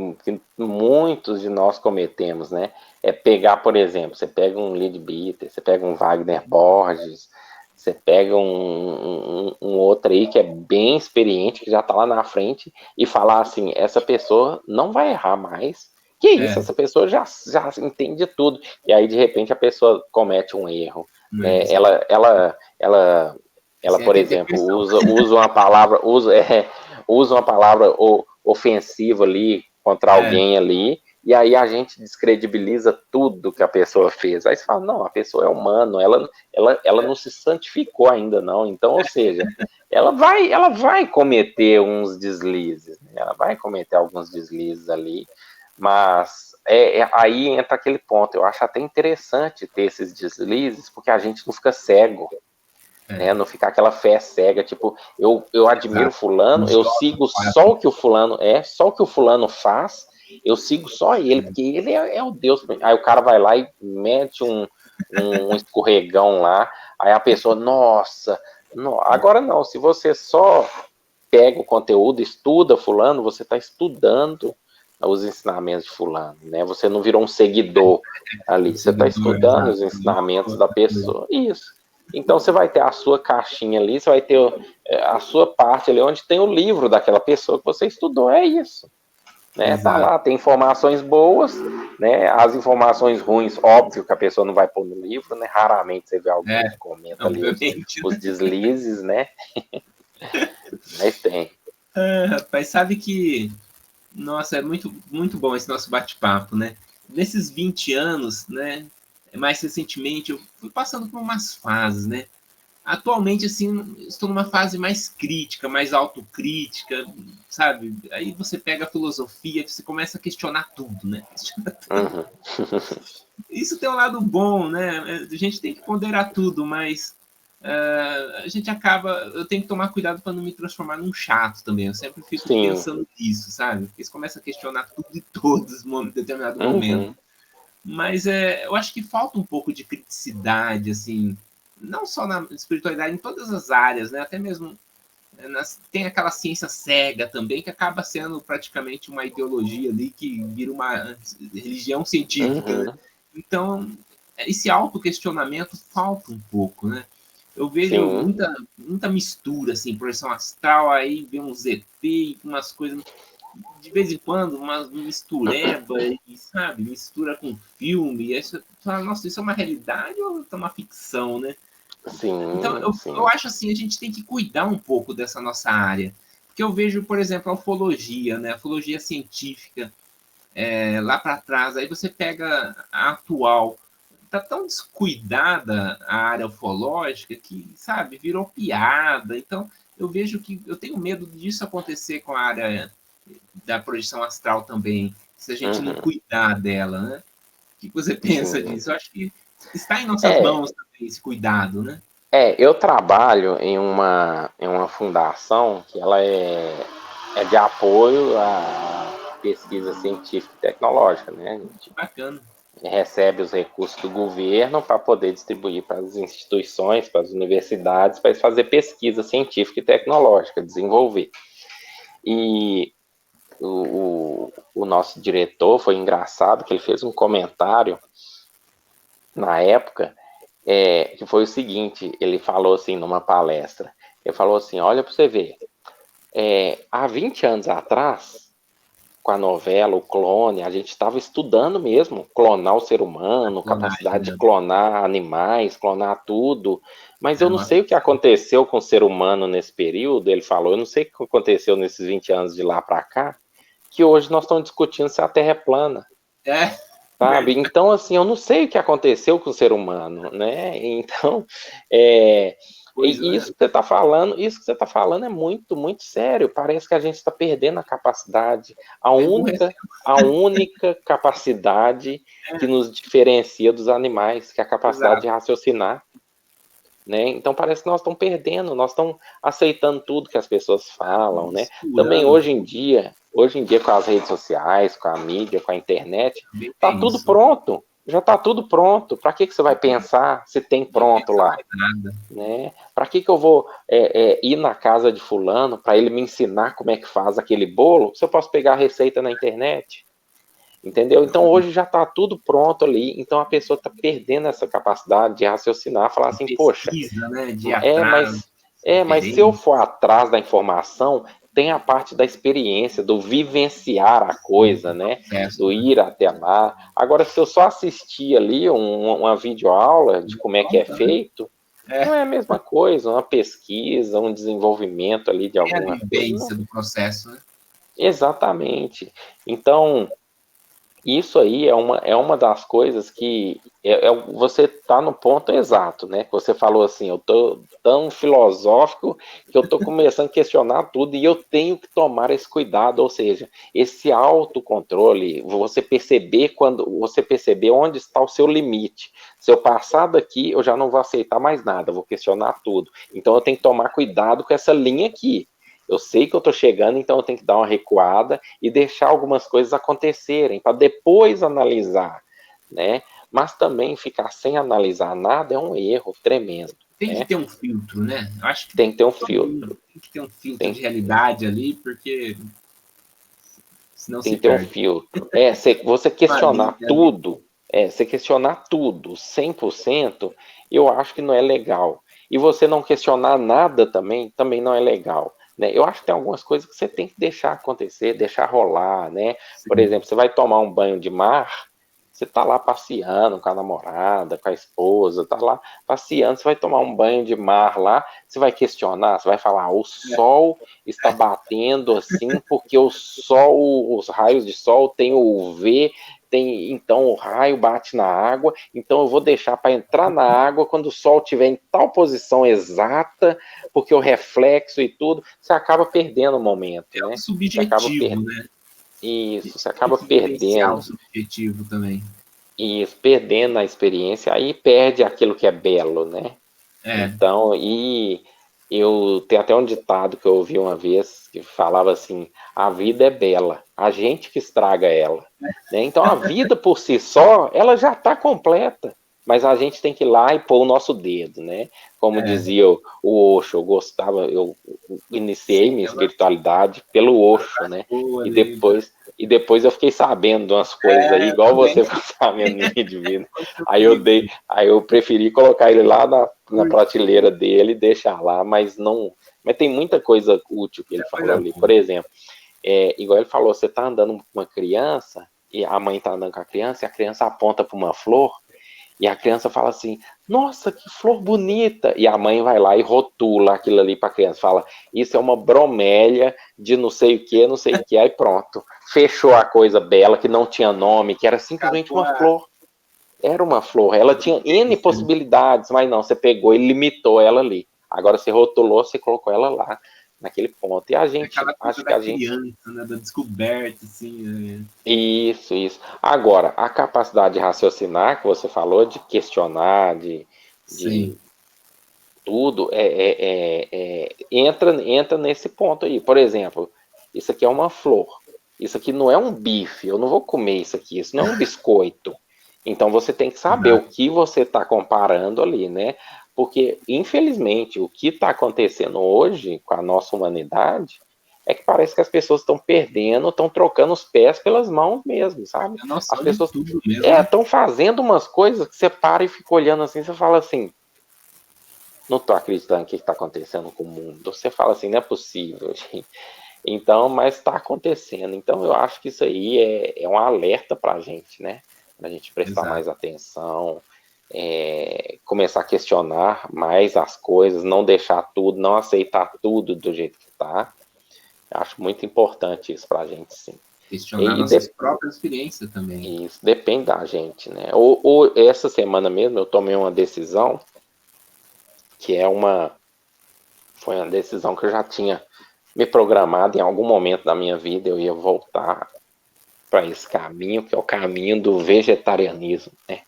muitos de nós cometemos, né? É pegar, por exemplo, você pega um Leadbeater, você pega um Wagner Borges, você pega um outro aí que é bem experiente, que já tá lá na frente, e falar assim, essa pessoa não vai errar mais. Que isso, essa pessoa já entende tudo. E aí, de repente, a pessoa comete um erro. Né? Ela, por exemplo, usa uma palavra, usa uma palavra ofensiva ali contra alguém ali, e aí a gente descredibiliza tudo que a pessoa fez. Aí você fala, não, a pessoa é humana, ela não se santificou ainda não. Então, ou seja, ela vai cometer uns deslizes, né? Ela vai cometer alguns deslizes ali, mas aí entra aquele ponto. Eu acho até interessante ter esses deslizes, porque a gente não fica cego. Né, não ficar aquela fé cega, tipo, eu admiro fulano, eu sigo só o que o fulano faz, eu sigo só ele, porque ele é o Deus. Aí o cara vai lá e mete um escorregão lá, aí a pessoa, nossa, agora não, se você só pega o conteúdo, estuda fulano, você está estudando os ensinamentos de fulano, né? Você não virou um seguidor ali, você está estudando os ensinamentos da pessoa, isso. Então você vai ter a sua caixinha ali, você vai ter a sua parte ali, onde tem o livro daquela pessoa que você estudou, é isso. Né? Tá lá, tem informações boas, né? As informações ruins, óbvio que a pessoa não vai pôr no livro, né? Raramente você vê alguém que comenta ali os deslizes, né? Mas tem. Rapaz, sabe que, nossa, é muito, muito bom esse nosso bate-papo, né? Nesses 20 anos, né? Mais recentemente, eu fui passando por umas fases, né? Atualmente, assim, estou numa fase mais crítica, mais autocrítica, sabe? Aí você pega a filosofia, você começa a questionar tudo, né? Uhum. Isso tem um lado bom, né? A gente tem que ponderar tudo, mas a gente acaba... Eu tenho que tomar cuidado para não me transformar num chato também. Eu sempre fico pensando nisso, sabe? Porque você começa a questionar tudo e todos em determinado momento. Mas eu acho que falta um pouco de criticidade, assim, não só na espiritualidade, em todas as áreas, né? Até mesmo tem aquela ciência cega também, que acaba sendo praticamente uma ideologia ali que vira uma religião científica, né? Então, esse autoquestionamento falta um pouco, né? Eu vejo muita mistura, assim, projeção astral, aí vem um ZT, umas coisas... De vez em quando, uma mistureba, sabe? Mistura com filme. E aí você fala, nossa, isso é uma realidade ou é uma ficção, né? Sim, então, eu acho assim, a gente tem que cuidar um pouco dessa nossa área. Porque eu vejo, por exemplo, a ufologia, né? A ufologia científica, lá para trás. Aí você pega a atual. Tá tão descuidada a área ufológica que, sabe, virou piada. Então, eu vejo que eu tenho medo disso acontecer com a área da projeção astral também, se a gente não cuidar dela, né? O que você pensa disso? Eu acho que está em nossas mãos também esse cuidado, né? Eu trabalho em uma fundação que ela é de apoio à pesquisa científica e tecnológica, né? A gente Bacana. recebe os recursos do governo para poder distribuir para as instituições, para as universidades, para fazer pesquisa científica e tecnológica, desenvolver. E o nosso diretor foi engraçado, que ele fez um comentário na época, que foi o seguinte, ele falou assim numa palestra, ele falou assim, olha para você ver, há 20 anos atrás, com a novela, o clone, a gente estava estudando mesmo, clonar o ser humano, capacidade de clonar animais, clonar tudo, mas eu não sei o que aconteceu com o ser humano nesse período, ele falou, eu não sei o que aconteceu nesses 20 anos de lá para cá, que hoje nós estamos discutindo se a Terra é plana. Sabe? Então, assim, eu não sei o que aconteceu com o ser humano, né? Então, isso que você está falando é muito, muito sério. Parece que a gente está perdendo a capacidade, a única capacidade que nos diferencia dos animais, que é a capacidade de raciocinar. Né? Então parece que nós estamos perdendo, nós estamos aceitando tudo que as pessoas falam, né? Também hoje em dia com as redes sociais, com a mídia, com a internet, tá tudo pronto, já está tudo pronto. Para que você vai pensar se tem pronto lá? Né? Para que eu vou ir na casa de fulano para ele me ensinar como é que faz aquele bolo? Se eu posso pegar a receita na internet? Entendeu? Então hoje já está tudo pronto ali, então a pessoa está perdendo essa capacidade de raciocinar, falar assim, poxa, né? mas se eu for atrás da informação, tem a parte da experiência, do vivenciar a coisa, né? Do ir até lá. Agora, se eu só assistir ali uma videoaula de como é que é feito, não é a mesma coisa, uma pesquisa, um desenvolvimento ali de alguma coisa. Do processo, né? Exatamente. Então, isso aí é uma das coisas que você está no ponto exato, né? Você falou assim, eu estou tão filosófico que eu estou começando a questionar tudo e eu tenho que tomar esse cuidado, ou seja, esse autocontrole, você perceber onde está o seu limite. Se eu passar daqui, eu já não vou aceitar mais nada, vou questionar tudo. Então eu tenho que tomar cuidado com essa linha aqui. Eu sei que eu estou chegando, então eu tenho que dar uma recuada e deixar algumas coisas acontecerem, para depois analisar, né? Mas também ficar sem analisar nada é um erro tremendo. Tem que Né? ter um filtro, né? Eu acho que tem que ter um todo filtro. mundo tem que ter um filtro de realidade ali, porque senão Tem se que ter um perde. filtro. Você questionar tudo, você questionar tudo, 100%, eu acho que não é legal. E você não questionar nada também não é legal. Né? Eu acho que tem algumas coisas que você tem que deixar acontecer, deixar rolar, né? Sim. Por exemplo, você vai tomar um banho de mar, você tá lá passeando com a namorada, com a esposa, tá lá passeando, você vai tomar um banho de mar lá, você vai questionar, você vai falar, o sol está batendo assim, porque o sol, os raios de sol tem o UV, então o raio bate na água, então eu vou deixar para entrar na água quando o sol estiver em tal posição exata, porque o reflexo e tudo, você acaba perdendo o momento, né? Você acaba subjetivo, né? Isso, você acaba vivenciar perdendo. o subjetivo também. Isso, perdendo a experiência, aí perde aquilo que é belo, né? Então, e eu tenho até um ditado que eu ouvi uma vez que falava assim: a vida é bela, a gente que estraga ela. Né? Então, a vida por si só, ela já está completa, mas a gente tem que ir lá e pôr o nosso dedo, né? Como dizia o Osho, eu iniciei minha espiritualidade pelo Osho, né? E depois eu fiquei sabendo de umas coisas aí, igual você ficou sabendo minha de vida. Aí eu preferi colocar ele lá na prateleira dele e deixar lá, mas tem muita coisa útil que ele falou ali. Por exemplo, igual ele falou, você tá andando com uma criança, e a mãe tá andando com a criança, e a criança aponta para uma flor, e a criança fala assim, nossa, que flor bonita, e a mãe vai lá e rotula aquilo ali para a criança, fala, isso é uma bromélia de não sei o que, aí pronto, fechou a coisa bela, que não tinha nome, que era simplesmente uma flor. Era uma flor, ela tinha N possibilidades, mas não, você pegou e limitou ela ali. Agora você rotulou, você colocou ela lá, naquele ponto. E a gente, acho que a gente... criança, né, da descoberta, assim. Né? Isso. Agora, a capacidade de raciocinar, que você falou, de questionar, de tudo, entra nesse ponto aí. Por exemplo, isso aqui é uma flor. Isso aqui não é um bife, eu não vou comer isso aqui, isso não é um biscoito. Então você tem que saber o que você está comparando ali, né? Porque, infelizmente, o que está acontecendo hoje com a nossa humanidade é que parece que as pessoas estão perdendo, estão trocando os pés pelas mãos mesmo, sabe? As pessoas estão fazendo umas coisas que você para e fica olhando assim, você fala assim, não estou acreditando que está acontecendo com o mundo. Você fala assim, não é possível, gente. Então, mas está acontecendo. Então, eu acho que isso aí é um alerta para a gente, né? Para a gente prestar mais atenção, começar a questionar mais as coisas, não deixar tudo, não aceitar tudo do jeito que está. Acho muito importante isso para a gente, sim. Questionar nossas próprias experiências também. Isso, depende da gente, né? Ou essa semana mesmo eu tomei uma decisão que foi uma decisão que eu já tinha me programado em algum momento da minha vida, eu ia voltar para esse caminho, que é o caminho do vegetarianismo, né?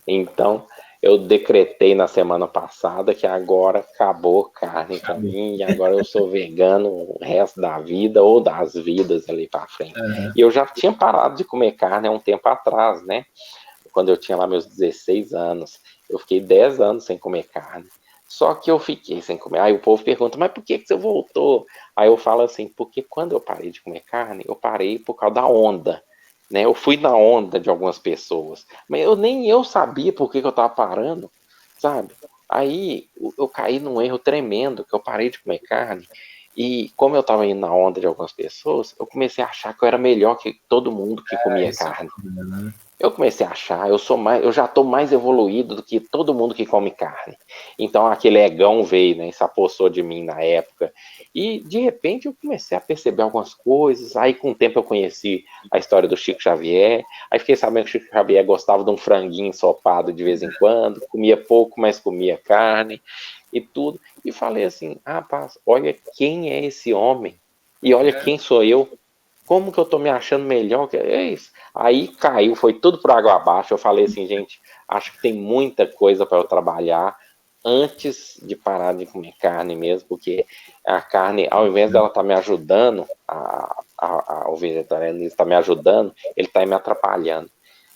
Então, eu decretei na semana passada que agora acabou carne para mim, e agora eu sou vegano o resto da vida, ou das vidas ali para frente. E eu já tinha parado de comer carne há um tempo atrás, né? Quando eu tinha lá meus 16 anos. Eu fiquei 10 anos sem comer carne. Só que eu fiquei sem comer. Aí o povo pergunta, mas por que você voltou? Aí eu falo assim, porque quando eu parei de comer carne, eu parei por causa da onda. Né? Eu fui na onda de algumas pessoas. Mas nem eu sabia por que eu estava parando, sabe? Aí eu caí num erro tremendo, que eu parei de comer carne. E como eu estava indo na onda de algumas pessoas, eu comecei a achar que eu era melhor que todo mundo que comia carne. Eu comecei a achar, eu já estou mais evoluído do que todo mundo que come carne. Então aquele egão veio, né, e se apossou de mim na época. E de repente eu comecei a perceber algumas coisas. Aí com o tempo eu conheci a história do Chico Xavier. Aí fiquei sabendo que o Chico Xavier gostava de um franguinho ensopado de vez em quando. Comia pouco, mas comia carne e tudo. E falei assim, rapaz, olha quem é esse homem. E olha quem sou eu. Como que eu tô me achando melhor? É isso. Aí caiu, foi tudo por água abaixo. Eu falei assim, gente, acho que tem muita coisa para eu trabalhar. antes de parar de comer carne mesmo, porque a carne, ao invés dela estar me ajudando, o vegetarianismo está me ajudando, ele está me atrapalhando.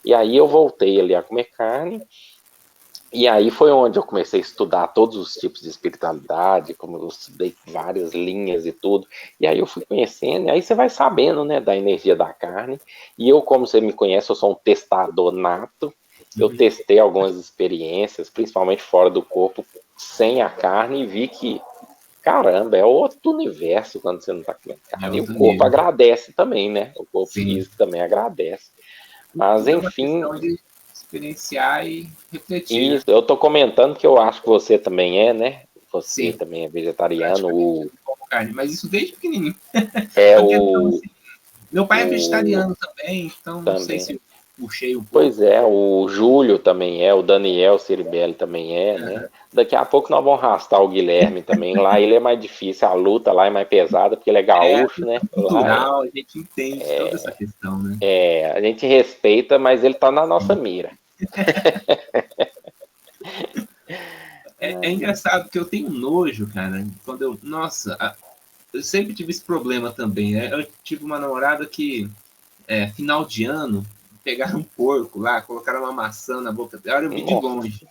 E aí eu voltei ali a comer carne, e aí foi onde eu comecei a estudar todos os tipos de espiritualidade, como eu estudei várias linhas e tudo, e aí eu fui conhecendo, e aí você vai sabendo, né, da energia da carne, e eu, como você me conhece, eu sou um testador nato, eu testei algumas experiências, principalmente fora do corpo, sem a carne, e vi que, caramba, é outro universo quando você não está comendo carne, e o corpo nível. agradece também, né, o corpo Sim. físico também agradece, mas É uma enfim... questão de experienciar e refletir. Isso, eu tô comentando que eu acho que você também é, né? Você Sim, também é vegetariano. praticamente eu não como carne, mas isso desde pequenininho. É A questão, assim, meu pai é o vegetariano também, então não sei também. se eu puxei um pouco. Pois é, o Júlio também é, o Daniel Ciribelli também é, né? Daqui a pouco nós vamos arrastar o Guilherme também. Lá ele é mais difícil, a luta lá é mais pesada, porque ele é É a gaúcho, né? questão Lá cultural, a gente entende toda essa questão, né? a gente respeita, mas ele tá na nossa mira. É engraçado que eu tenho nojo, cara, quando eu. Nossa, eu sempre tive esse problema também, né? Eu tive uma namorada que, final de ano, pegaram um porco lá, colocaram uma maçã na boca dela, eu vi de Nossa, longe.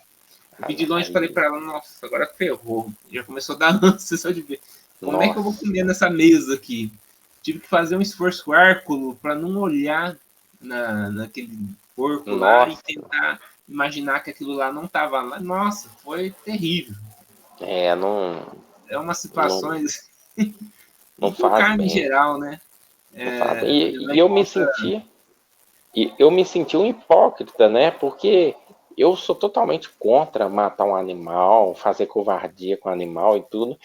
Eu vi de longe e falei pra ela, nossa, agora ferrou. Já começou a dar ânsia só de ver. Como é que eu vou nossa, comer nessa mesa aqui? Tive que fazer um esforço hérculo para não olhar naquele porco lá e nossa, tentar imaginar que aquilo lá não estava lá. Nossa, foi terrível. não, É umas não, situações. não E com faz carne em bem. geral, né? Não faz bem. Levar E em eu me conta. senti E eu me senti um hipócrita, né? Porque eu sou totalmente contra matar um animal, fazer covardia com o animal e tudo.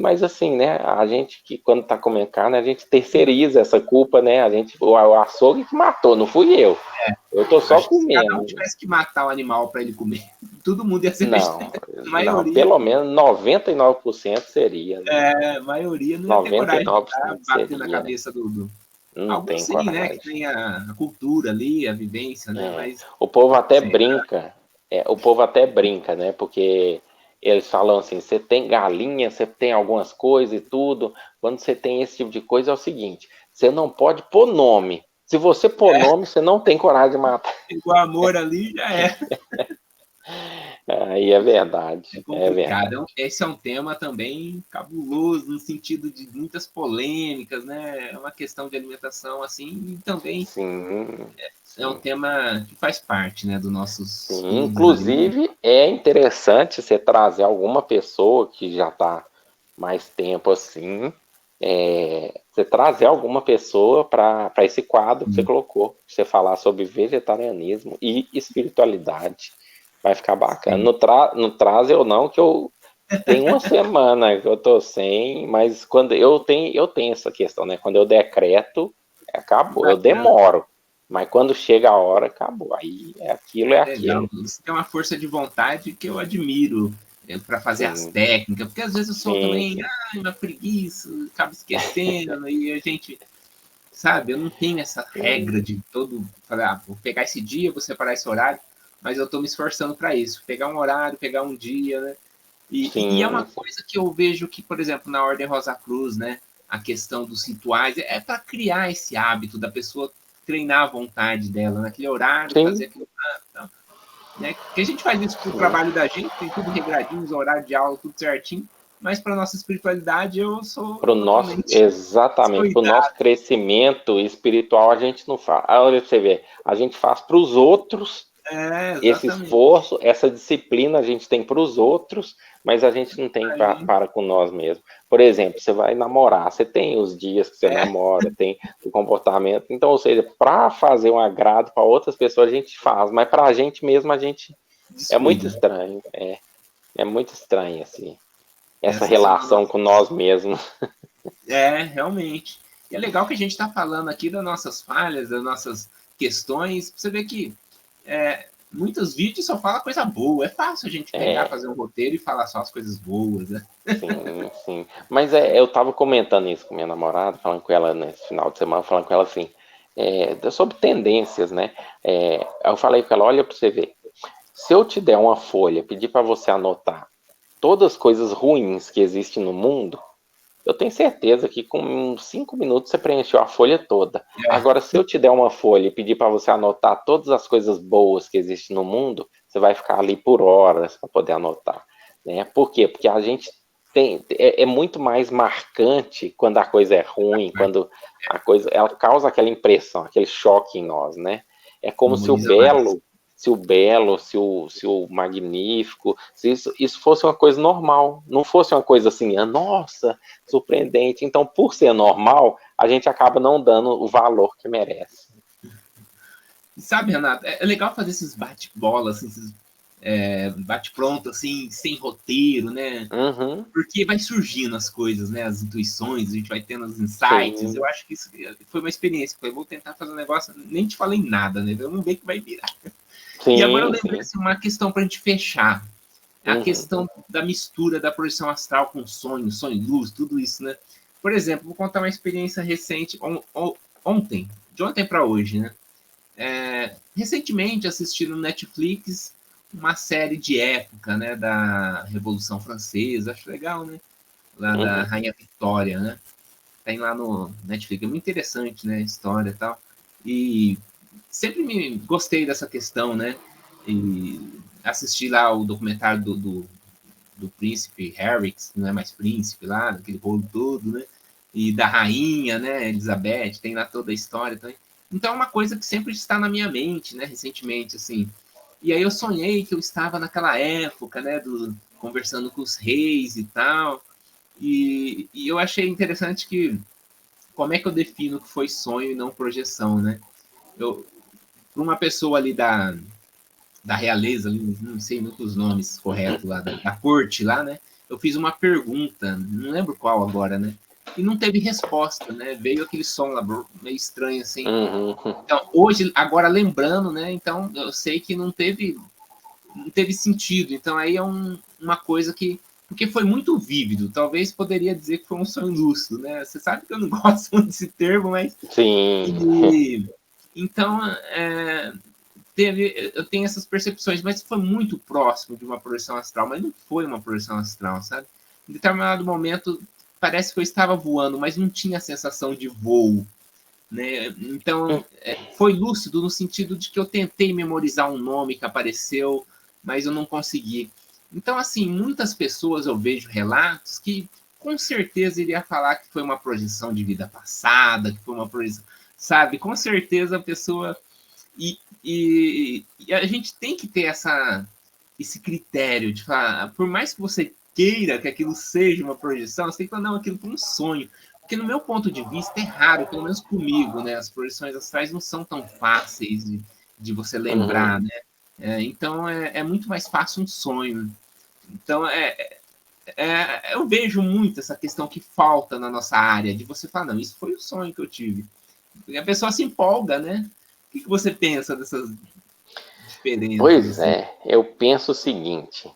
Mas assim, né? A gente que quando tá comendo carne, a gente terceiriza essa culpa, né? O açougue que matou, não fui eu. Eu tô só Acho que se cada um comendo. tivesse que matar o animal para ele comer, todo mundo ia ser Não, vegetariano. A não, maioria. pelo menos 99% seria, né? A maioria não ia ter coragem de estar 99% batendo na seria, né? cabeça do. Não Alguns tem sim, né? Que coragem. tem a cultura ali, a vivência, né? É, Mas, o povo até sei lá, brinca, o povo até brinca, né? Porque eles falam assim, você tem galinha, você tem algumas coisas e tudo. Quando você tem esse tipo de coisa, é o seguinte, você não pode pôr nome. Se você pôr nome, você não tem coragem de matar. o amor ali já é. Aí é É verdade, é complicado. verdade. Esse é um tema também cabuloso, no sentido de muitas polêmicas, né? É uma questão de alimentação, assim, e também Sim, é um sim, tema que faz parte, né, dos nossos sim. estudos ali. Inclusive, é interessante você trazer alguma pessoa que já está mais tempo assim, você trazer alguma pessoa para esse quadro que você colocou, você falar sobre vegetarianismo e espiritualidade. Vai ficar bacana. Sim. Não traz eu não, que eu tenho uma semana que eu tô sem, mas quando eu tenho essa questão, né? Quando eu decreto, acabou. Eu Bacana. demoro. Mas quando chega a hora, acabou. Aí é aquilo, é Legal. aquilo. Você tem uma força de vontade que eu admiro para fazer as Sim, técnicas, porque às vezes eu sou sim, também, sim. uma preguiça, acabo esquecendo, e a gente, sabe, eu não tenho essa regra de todo, falar, vou pegar esse dia, vou separar esse horário, mas eu estou me esforçando para isso, pegar um horário, pegar um dia, né? E é uma Sim, coisa que eu vejo que, por exemplo, na Ordem Rosa Cruz, né, a questão dos rituais é para criar esse hábito da pessoa treinar a vontade dela naquele horário, fazer sim, aquilo. Então, né? Porque a gente faz isso para o sim. trabalho da gente, tem tudo regradinho, os horários de aula, tudo certinho, mas para nossa espiritualidade eu sou Para o nosso, totalmente exatamente, para o nosso descuidado. crescimento espiritual, a gente não faz. Olha pra você ver, a gente faz para os outros esse Exatamente. esforço, essa disciplina a gente tem para os outros, mas a gente não tem A gente, para com nós mesmos. Por exemplo, você vai namorar, você tem os dias que você namora, tem o comportamento. Então, ou seja, para fazer um agrado para outras pessoas a gente faz, mas para a gente mesmo a gente é muito descuida. estranho. É muito estranho assim, essa Essas são as relação com nossas. nós mesmos. Realmente. E é legal que a gente está falando aqui das nossas falhas, das nossas questões. Você vê que muitos vídeos só falam coisa boa. É fácil a gente pegar, É, fazer um roteiro e falar só as coisas boas. Né? sim, sim. Mas eu tava comentando isso com minha namorada, falando com ela nesse final de semana, falando com ela assim, sobre tendências, né? Eu falei com ela, olha para você ver, se eu te der uma folha, pedir para você anotar todas as coisas ruins que existem no mundo, eu tenho certeza que com 5 minutos você preencheu a folha toda. Agora, se eu te der uma folha e pedir para você anotar todas as coisas boas que existem no mundo, você vai ficar ali por horas para poder anotar, né? Por quê? Porque a gente é muito mais marcante quando a coisa é ruim, quando a coisa ela causa aquela impressão, aquele choque em nós, né? É como se o belo, se o magnífico, se isso fosse uma coisa normal, não fosse uma coisa assim, nossa, surpreendente. Então, por ser normal, a gente acaba não dando o valor que merece. Sabe, Renato, é legal fazer esses bate-bola, assim, esses bate-pronto, assim, sem roteiro, né? Uhum. Porque vai surgindo as coisas, né? As intuições, a gente vai tendo os insights. Sim. Eu acho que isso foi uma experiência. Eu vou tentar fazer um negócio, nem te falei nada, né? Vamos ver o que vai virar. Sim, e agora eu lembrei assim, uma questão para a gente fechar. A questão da mistura da projeção astral com sonho luz, tudo isso, né? Por exemplo, vou contar uma experiência recente, ontem, de ontem para hoje, né? Recentemente assisti no Netflix uma série de época, né, da Revolução Francesa, acho legal, né? Lá da Rainha Vitória, né? Tem lá no Netflix, é muito interessante, né, a história e tal. E sempre me gostei dessa questão, né? E assisti lá o documentário do príncipe Harry, que não é mais príncipe lá, aquele rolo todo, né? E da rainha, né, Elizabeth, tem lá toda a história também. Então é uma coisa que sempre está na minha mente, né, recentemente, assim. E aí eu sonhei que eu estava naquela época, né, conversando com os reis e tal. E eu achei interessante que como é que eu defino que foi sonho e não projeção, né? Para uma pessoa ali da realeza, não sei muito os nomes corretos lá, da corte lá, né? Eu fiz uma pergunta, não lembro qual agora, né? E não teve resposta, né? Veio aquele som lá, meio estranho, assim. Então, hoje, agora lembrando, né? Então, eu sei que não teve sentido. Então, aí é uma coisa que... Porque foi muito vívido. Talvez poderia dizer que foi um sonho lúcido, né? Você sabe que eu não gosto muito desse termo, mas... Sim. Então, eu tenho essas percepções, mas foi muito próximo de uma projeção astral, mas não foi uma projeção astral, sabe? Em determinado momento, parece que eu estava voando, mas não tinha a sensação de voo, né? Então, foi lúcido no sentido de que eu tentei memorizar um nome que apareceu, mas eu não consegui. Então, assim, muitas pessoas eu vejo relatos que com certeza iria falar que foi uma projeção de vida passada, que foi uma projeção, sabe? Com certeza a pessoa... E a gente tem que ter esse critério de falar, por mais que você queira que aquilo seja uma projeção, você tem que falar, não, aquilo foi um sonho. Porque no meu ponto de vista é raro, pelo menos comigo, né? As projeções astrais não são tão fáceis de você lembrar, né? Então é muito mais fácil um sonho. Então eu vejo muito essa questão que falta na nossa área, de você falar, não, isso foi o sonho que eu tive. E a pessoa se empolga, né? O que você pensa dessas diferenças? Pois é, eu penso o seguinte,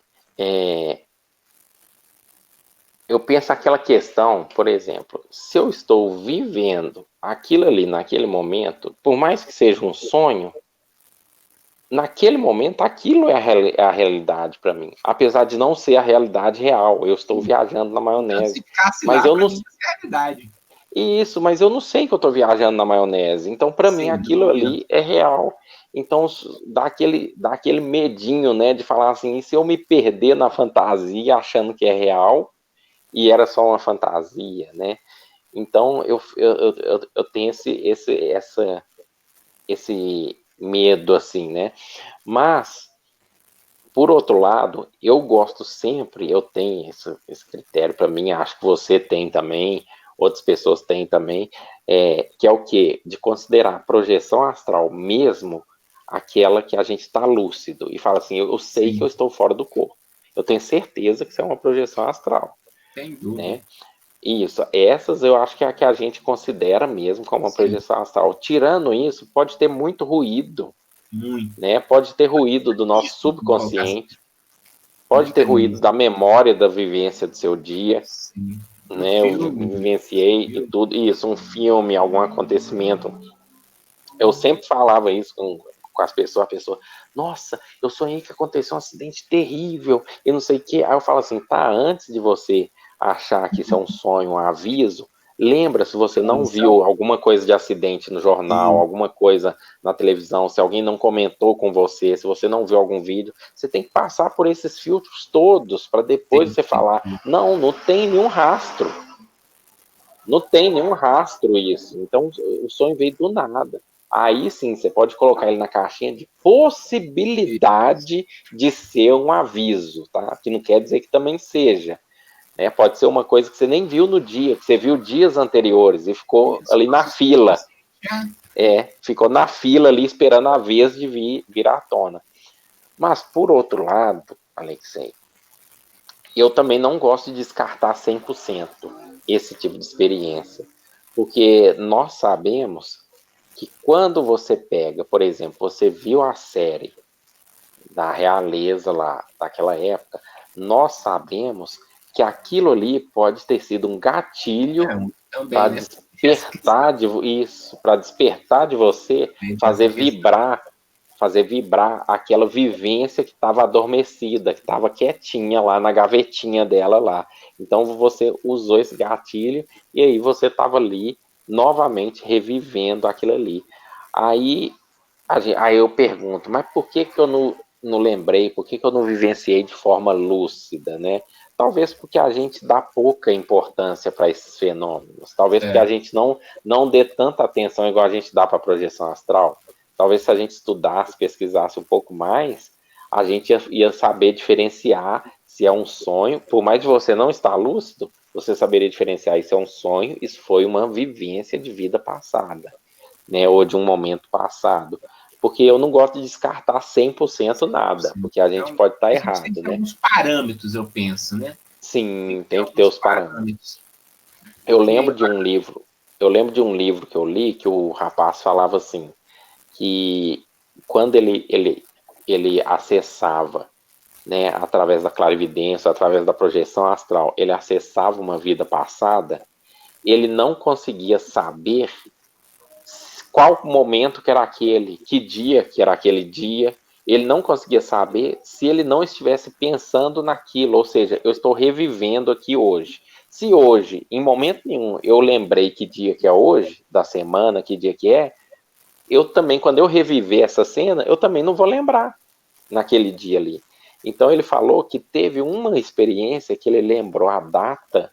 eu penso aquela questão, por exemplo, se eu estou vivendo aquilo ali naquele momento, por mais que seja um sonho, naquele momento aquilo é a realidade para mim, apesar de não ser a realidade real, eu estou viajando na maionese. Se ficasse mas lá, eu não... mim, é a realidade. Isso, mas eu não sei que eu estou viajando na maionese, então para mim aquilo ali é real. Então dá aquele medinho, né, de falar assim, e se eu me perder na fantasia achando que é real e era só uma fantasia, né? Então eu tenho esse medo, assim, né? Mas, por outro lado, eu gosto sempre, eu tenho esse critério para mim, acho que você tem também, outras pessoas têm também, que é o quê? De considerar a projeção astral mesmo aquela que a gente está lúcido e fala assim, eu sei que eu estou fora do corpo. Eu tenho certeza que isso é uma projeção astral. Sem dúvida. Né? Isso, essas eu acho que é a que a gente considera mesmo como uma projeção astral. Tirando isso, pode ter muito ruído, né? Pode ter ruído do nosso subconsciente, pode ter ruído da memória da vivência do seu dia, né? Eu vivenciei e tudo isso, um filme, algum acontecimento. Eu sempre falava isso com com as pessoas, a pessoa, nossa, eu sonhei que aconteceu um acidente terrível, e não sei o quê. Aí eu falo assim, tá, antes de você achar que isso é um sonho, um aviso, lembra se você não viu alguma coisa de acidente no jornal, alguma coisa na televisão, se alguém não comentou com você, se você não viu algum vídeo, você tem que passar por esses filtros todos para depois você falar, não tem nenhum rastro. Não tem nenhum rastro isso. Então o sonho veio do nada. Aí sim, você pode colocar ele na caixinha de possibilidade de ser um aviso, tá? Que não quer dizer que também seja. Né? Pode ser uma coisa que você nem viu no dia, que você viu dias anteriores e ficou ali na fila. Ficou na fila ali esperando a vez de vir à tona. Mas, por outro lado, Alexei, eu também não gosto de descartar 100% esse tipo de experiência. Porque nós sabemos que quando você pega, por exemplo, você viu a série da realeza lá, daquela época, nós sabemos que aquilo ali pode ter sido um gatilho para despertar para despertar de você, fazer vibrar aquela vivência que estava adormecida, que estava quietinha lá na gavetinha dela lá. Então você usou esse gatilho e aí você estava ali novamente revivendo aquilo ali. Aí eu pergunto, mas por que eu não lembrei, por que eu não vivenciei de forma lúcida, né? Talvez porque a gente dá pouca importância para esses fenômenos, talvez porque a gente não dê tanta atenção igual a gente dá para a projeção astral. Talvez se a gente estudasse, pesquisasse um pouco mais, a gente ia saber diferenciar se é um sonho, por mais de você não estar lúcido, você saberia diferenciar isso é um sonho, isso foi uma vivência de vida passada, né, ou de um momento passado. Porque eu não gosto de descartar 100% nada, porque a gente pode estar errado, tem que ter né? alguns parâmetros, eu penso, né? Sim, tem que ter os parâmetros. Eu lembro de um livro que eu li, que o rapaz falava assim, que quando ele acessava, né, através da clarividência, através da projeção astral, ele acessava uma vida passada, ele não conseguia saber qual momento que era aquele, que dia que era aquele dia, ele não conseguia saber se ele não estivesse pensando naquilo, ou seja, eu estou revivendo aqui hoje. Se hoje, em momento nenhum, eu lembrei que dia que é hoje, da semana, que dia que é, eu também, quando eu reviver essa cena, eu também não vou lembrar naquele dia ali. Então ele falou que teve uma experiência que ele lembrou a data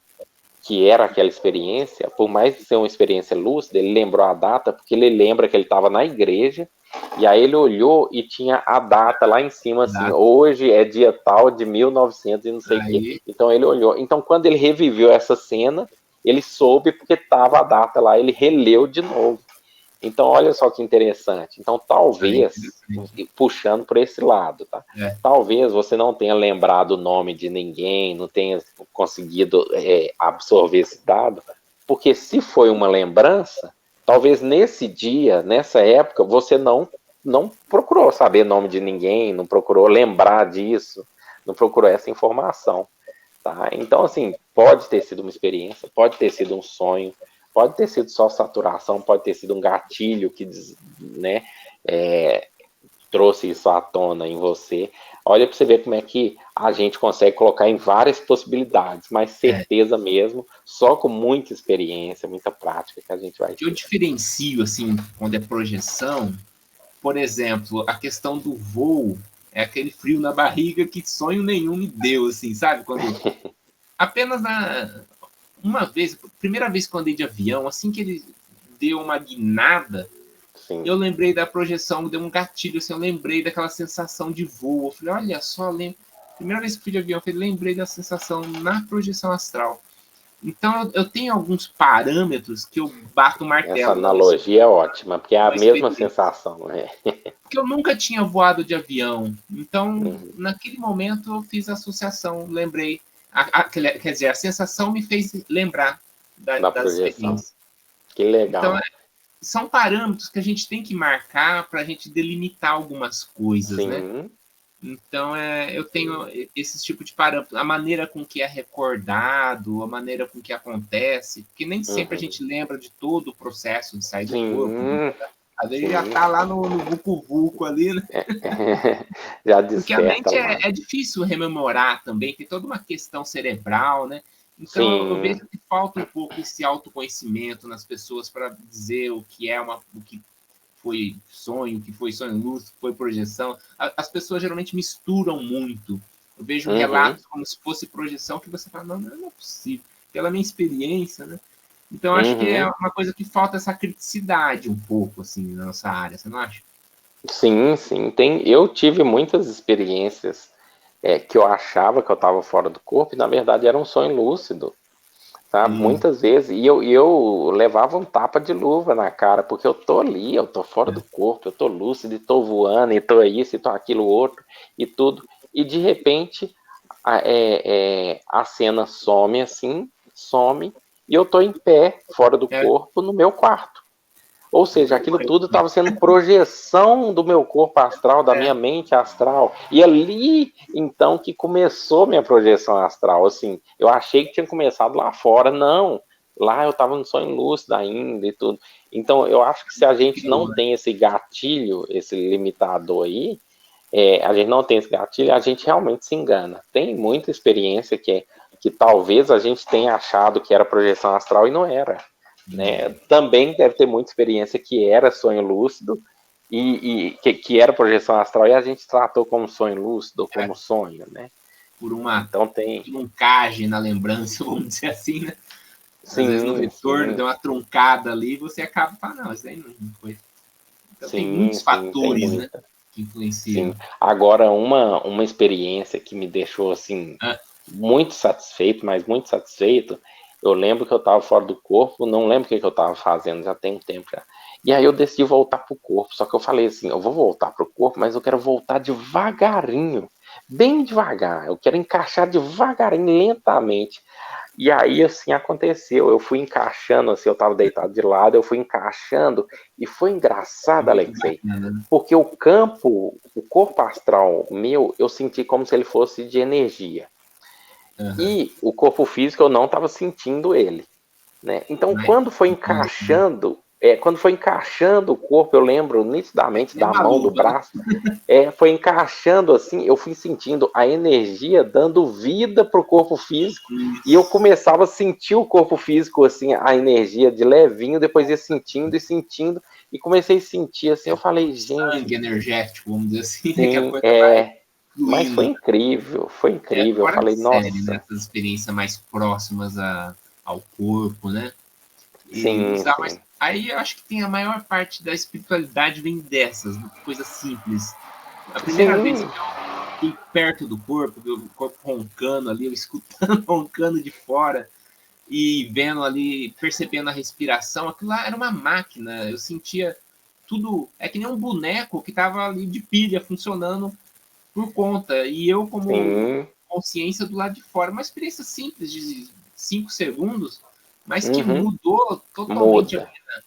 que era aquela experiência, por mais de ser uma experiência lúcida, ele lembrou a data, porque ele lembra que ele estava na igreja, e aí ele olhou e tinha a data lá em cima, assim, hoje é dia tal de 1900 e não sei o quê. Então ele olhou. Então quando ele reviveu essa cena, ele soube porque estava a data lá, ele releu de novo. Então, olha só que interessante. Então, talvez, puxando por esse lado, tá? Talvez você não tenha lembrado o nome de ninguém, não tenha conseguido absorver esse dado, porque se foi uma lembrança, talvez nesse dia, nessa época, você não procurou saber o nome de ninguém, não procurou lembrar disso, não procurou essa informação, tá? Então, assim, pode ter sido uma experiência, pode ter sido um sonho, pode ter sido só saturação, pode ter sido um gatilho que, né, trouxe isso à tona em você. Olha para você ver como é que a gente consegue colocar em várias possibilidades, mas certeza mesmo, só com muita experiência, muita prática que a gente vai ter. Eu diferencio, assim, quando é projeção, por exemplo, a questão do voo, é aquele frio na barriga que sonho nenhum me deu, assim, sabe? Quando apenas uma vez, primeira vez que eu andei de avião, assim que ele deu uma guinada, eu lembrei da projeção, deu um gatilho, assim, eu lembrei daquela sensação de voo. Eu falei, olha só, primeira vez que fui de avião, eu lembrei da sensação na projeção astral. Então, eu tenho alguns parâmetros que eu bato o martelo. Essa analogia é ótima, porque é a mesma sensação, né? Porque eu nunca tinha voado de avião. Então, naquele momento, eu fiz a associação, lembrei. Quer dizer, a sensação me fez lembrar das experiências. Que legal. Então, são parâmetros que a gente tem que marcar para a gente delimitar algumas coisas, né? Então, eu tenho esse tipo de parâmetro. A maneira com que é recordado, a maneira com que acontece, porque nem sempre a gente lembra de todo o processo de sair do corpo. Às vezes já tá lá no vucu-vucu ali, né? Já Porque a desperta mente lá. é difícil rememorar também, tem toda uma questão cerebral, né? Então eu Sim. vejo que falta um pouco esse autoconhecimento nas pessoas para dizer o que é o que foi sonho, o que foi sonho lúcido, o que foi projeção. As pessoas geralmente misturam muito. Eu vejo Uhum. relatos como se fosse projeção que você fala, não é possível. Pela minha experiência, né? Então acho que é Uhum. uma coisa que falta essa criticidade um pouco assim na nossa área, você não acha? Sim, sim. Eu tive muitas experiências que eu achava que eu estava fora do corpo e na verdade era um sonho lúcido, sabe? Sim. Muitas vezes. E eu levava um tapa de luva na cara, porque eu tô ali, eu tô fora do corpo, eu tô lúcido, e tô voando, e tô isso, e tô aquilo outro, e tudo. E de repente a cena some assim, some, e eu tô em pé, fora do É, corpo, no meu quarto. Ou seja, aquilo tudo estava sendo projeção do meu corpo astral, da é, minha mente astral. E ali, então, que começou minha projeção astral. Assim, eu achei que tinha começado lá fora. Não, lá eu estava no sonho lúcido ainda e tudo. Então, eu acho que se a gente não criou, né? tem esse gatilho, esse limitador aí, a gente não tem esse gatilho, a gente realmente se engana. Tem muita experiência que talvez a gente tenha achado que era projeção astral e não era. Né? Também deve ter muita experiência que era sonho lúcido que era projeção astral e a gente tratou como sonho lúcido, como sonho, né? Por uma Então tem. truncagem na lembrança, vamos dizer assim, né? Às vezes no Sim, retorno sim, deu uma truncada ali e você acaba falando, não, isso aí não foi. Então tem sim, muitos sim, tem fatores, né, muita. que influenciam. Sim. Agora, uma experiência que me deixou assim Ah, muito satisfeito, mas muito satisfeito. Eu lembro que eu estava fora do corpo, não lembro o que eu estava fazendo, já tem um tempo já. E aí eu decidi voltar pro corpo, só que eu falei assim, eu vou voltar pro corpo, mas eu quero voltar devagarinho, bem devagar. Eu quero encaixar devagarinho, lentamente. E aí, assim, aconteceu. Eu fui encaixando, assim, eu estava deitado de lado, eu fui encaixando, e foi é engraçado, muito Alexei, bacana, né? porque o corpo astral meu, eu senti como se ele fosse de energia. Uhum. E o corpo físico eu não estava sentindo ele, né? Então, Mas, quando foi encaixando o corpo, eu lembro nitidamente é da uma mão, do luva, né? braço, foi encaixando assim, eu fui sentindo a energia dando vida para o corpo físico, e eu Isso. começava a sentir o corpo físico, assim, a energia de levinho, depois ia sentindo e sentindo, e comecei a sentir assim, eu falei, gente, Sangue energético, vamos dizer assim, né? Que a sim, coisa vai mas fluindo. foi incrível, eu Fora de falei, série, né? nossa, Essas experiências mais próximas ao corpo, né? E sim, bizarro, mas sim, aí eu acho que tem a maior parte da espiritualidade vem dessas, coisas simples. A primeira vez sim, que eu fiquei perto do corpo, o corpo roncando ali, eu escutando roncando de fora e vendo ali, percebendo a respiração, aquilo lá era uma máquina. Eu sentia tudo, é que nem um boneco que estava ali de pilha funcionando por conta. E eu, como sim, consciência do lado de fora, uma experiência simples de 5 segundos, mas que uhum, mudou totalmente a muda, minha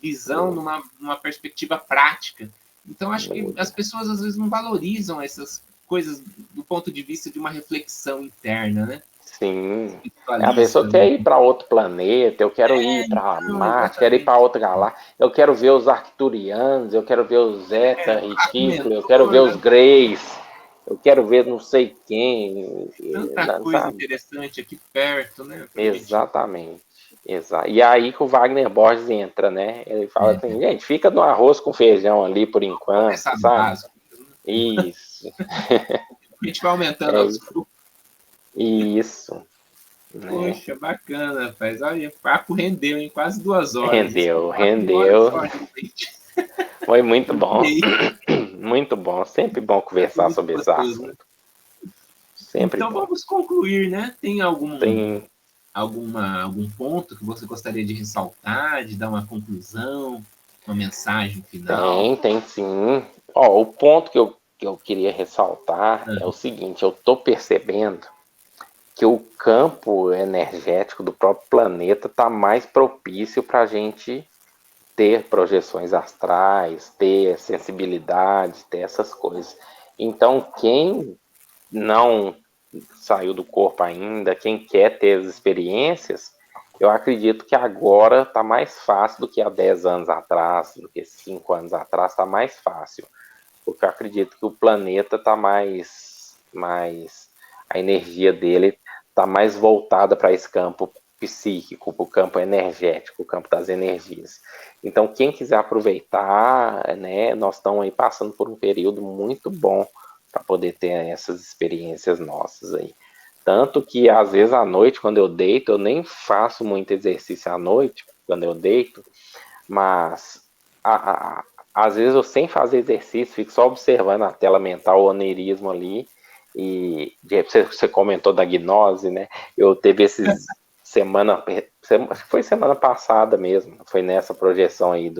visão muda, numa perspectiva prática. Então, acho que as muda. pessoas às vezes não valorizam essas coisas do ponto de vista de uma reflexão interna, né? Sim. A pessoa Espiritualista. quer ir para outro planeta, eu quero ir para Não, Marte, quero ir para exatamente. outra galáxia, eu quero ver os Arcturianos, eu quero ver os Zeta Buraco Retículo, eu quero ver menor, os né? Greys, eu quero ver não sei quem, Tanta coisa sabe? interessante aqui perto, né? Pra gente. Exatamente. E aí que o Wagner Borges entra, né? Ele fala É, assim, gente, fica no arroz com feijão ali por começar enquanto, do sabe? básico. Isso, A gente vai aumentando é aos poucos. isso, né? Poxa, bacana, rapaz. Olha, o papo rendeu em quase 2 horas. Esse Rendeu, papo de 1 hora rendeu. só, realmente. Foi muito bom. Adorei. Muito bom. Sempre bom Foi conversar muito sobre esse gostoso, né? assunto. Sempre Então bom. vamos concluir, né? Tem Tem, algum ponto que você gostaria de ressaltar, de dar uma conclusão, uma mensagem final? tem sim. Ó, o ponto que eu queria ressaltar é o Ah, seguinte: eu tô percebendo que o campo energético do próprio planeta está mais propício para a gente ter projeções astrais, ter sensibilidade, ter essas coisas. Então, quem não saiu do corpo ainda, quem quer ter as experiências, Eu acredito que agora está mais fácil do que há 10 anos atrás, do que 5 anos atrás, está mais fácil. Porque eu acredito que o planeta está a energia dele está mais voltada para esse campo psíquico, para o campo energético, o campo das energias. Então, quem quiser aproveitar, né, nós estamos aí passando por um período muito bom para poder ter essas experiências nossas aí. Tanto que, às vezes, à noite, quando eu deito, eu nem faço muito exercício à noite, quando eu deito, mas às vezes eu sem fazer exercício, fico só observando a tela mental, o oneirismo ali, e você comentou da gnose, né? Eu teve esses acho que foi semana passada mesmo, foi nessa projeção aí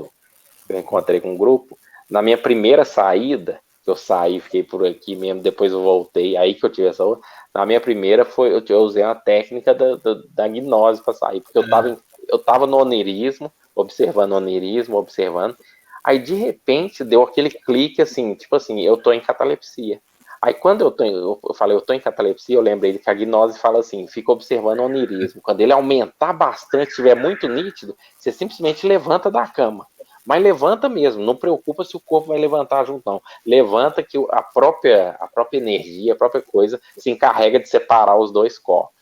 eu encontrei com um grupo. Na minha primeira saída, que eu saí, fiquei por aqui mesmo, depois eu voltei, aí que eu tive essa outra. Na minha primeira eu usei uma técnica da gnose para sair, porque eu tava no oneirismo, observando. Aí de repente deu aquele clique assim, tipo assim, eu tô em catalepsia. Aí quando eu falei, eu tô em catalepsia, eu lembrei que a gnose fala assim, fica observando o onirismo. Quando ele aumentar bastante, estiver muito nítido, você simplesmente levanta da cama. Mas levanta mesmo, não preocupa se o corpo vai levantar junto, não. Levanta que a própria energia, a própria coisa, se encarrega de separar os dois corpos.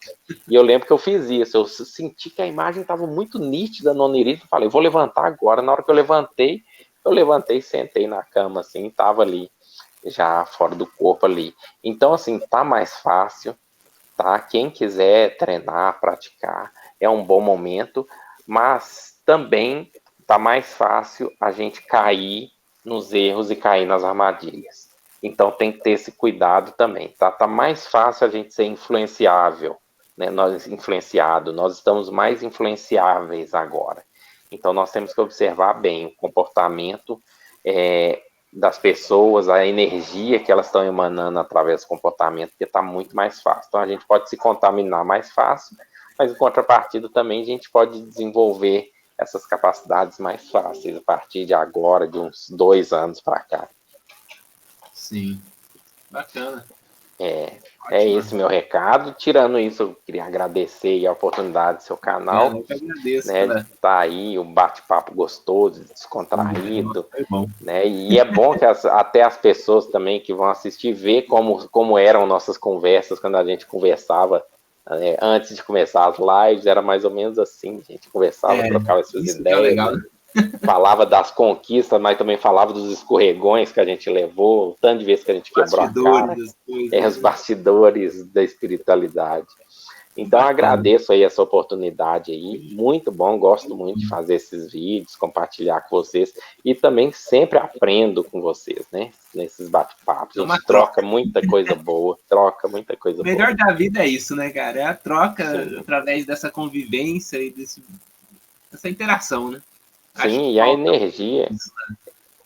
E eu lembro que eu fiz isso, eu senti que a imagem estava muito nítida no onirismo, falei, vou levantar agora. Na hora que eu levantei e sentei na cama, assim, estava ali, já fora do corpo ali. Então, assim, tá mais fácil, tá? Quem quiser treinar, praticar, é um bom momento, mas também tá mais fácil a gente cair nos erros e cair nas armadilhas. Então tem que ter esse cuidado também, tá? Tá mais fácil a gente ser influenciável, né? Nós estamos mais influenciáveis agora. Então nós temos que observar bem o comportamento das pessoas, a energia que elas estão emanando através do comportamento, porque está muito mais fácil. Então a gente pode se contaminar mais fácil, mas em contrapartida também a gente pode desenvolver essas capacidades mais fáceis a partir de agora, de uns 2 anos para cá. Sim, bacana. É esse meu recado. Tirando isso, eu queria agradecer a oportunidade do seu canal, Eu que agradeço né, de estar aí, um bate-papo gostoso, descontraído, foi bom. né, e é bom que até as pessoas também que vão assistir ver como eram nossas conversas quando a gente conversava, né, antes de começar as lives, era mais ou menos assim, a gente conversava, trocava essas Isso que é o ideias, legal, né? Falava das conquistas, mas também falava dos escorregões que a gente levou, o tanto de vezes que a gente quebrou a cara, das coisas. os bastidores da espiritualidade. Então, agradeço aí essa oportunidade aí, muito bom, gosto muito de fazer esses vídeos, compartilhar com vocês, e também sempre aprendo com vocês, né, nesses bate-papos, a gente troca muita coisa boa, O melhor da vida é isso, né, cara? É a troca Sim. através dessa convivência e dessa interação, né? Sim, e a energia,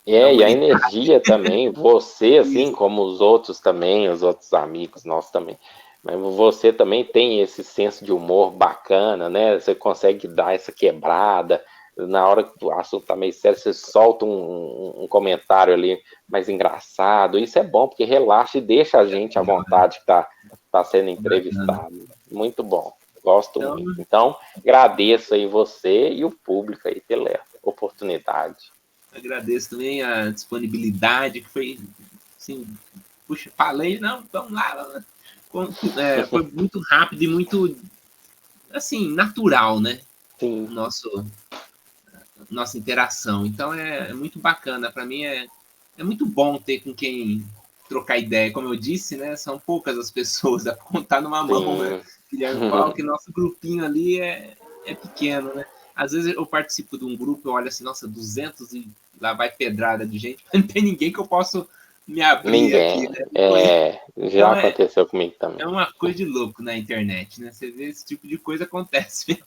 e a energia também, você, assim como os outros também, os outros amigos nossos também, mas você também tem esse senso de humor bacana, né? Você consegue dar essa quebrada, na hora que o assunto tá meio sério, você solta um comentário ali mais engraçado, isso é bom, porque relaxa e deixa a gente à vontade que tá sendo entrevistado. Muito bom, gosto muito. Então, agradeço aí você e o público aí pela oportunidade. Agradeço também a disponibilidade, que foi assim, puxa, falei, não, vamos lá. Foi muito rápido e muito, assim, natural, né? Sim. Nossa interação. Então é muito bacana. Para mim é muito bom ter com quem trocar ideia. Como eu disse, né? São poucas as pessoas, dá para contar numa mão, né? Guilherme Paulo, que nosso grupinho ali é pequeno, né? Às vezes eu participo de um grupo, eu olho assim, nossa, 200 e lá vai pedrada de gente, não tem ninguém que eu possa me abrir aqui, né? Já aconteceu comigo também. É uma coisa de louco na internet, né? Você vê esse tipo de coisa acontece.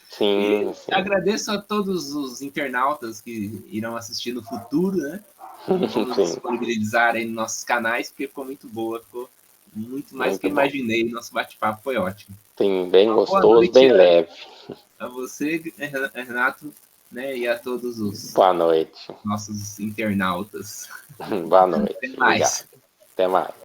Sim, e agradeço a todos os internautas que irão assistir no futuro, né? Vamos disponibilizar aí nos nossos canais, porque ficou muito boa, ficou muito mais do que imaginei. Nosso bate-papo foi ótimo. Sim, bem gostoso, bem leve. A você, Renato, né, e a todos os boa noite. Nossos internautas. Boa noite. Até mais. Obrigado. Até mais.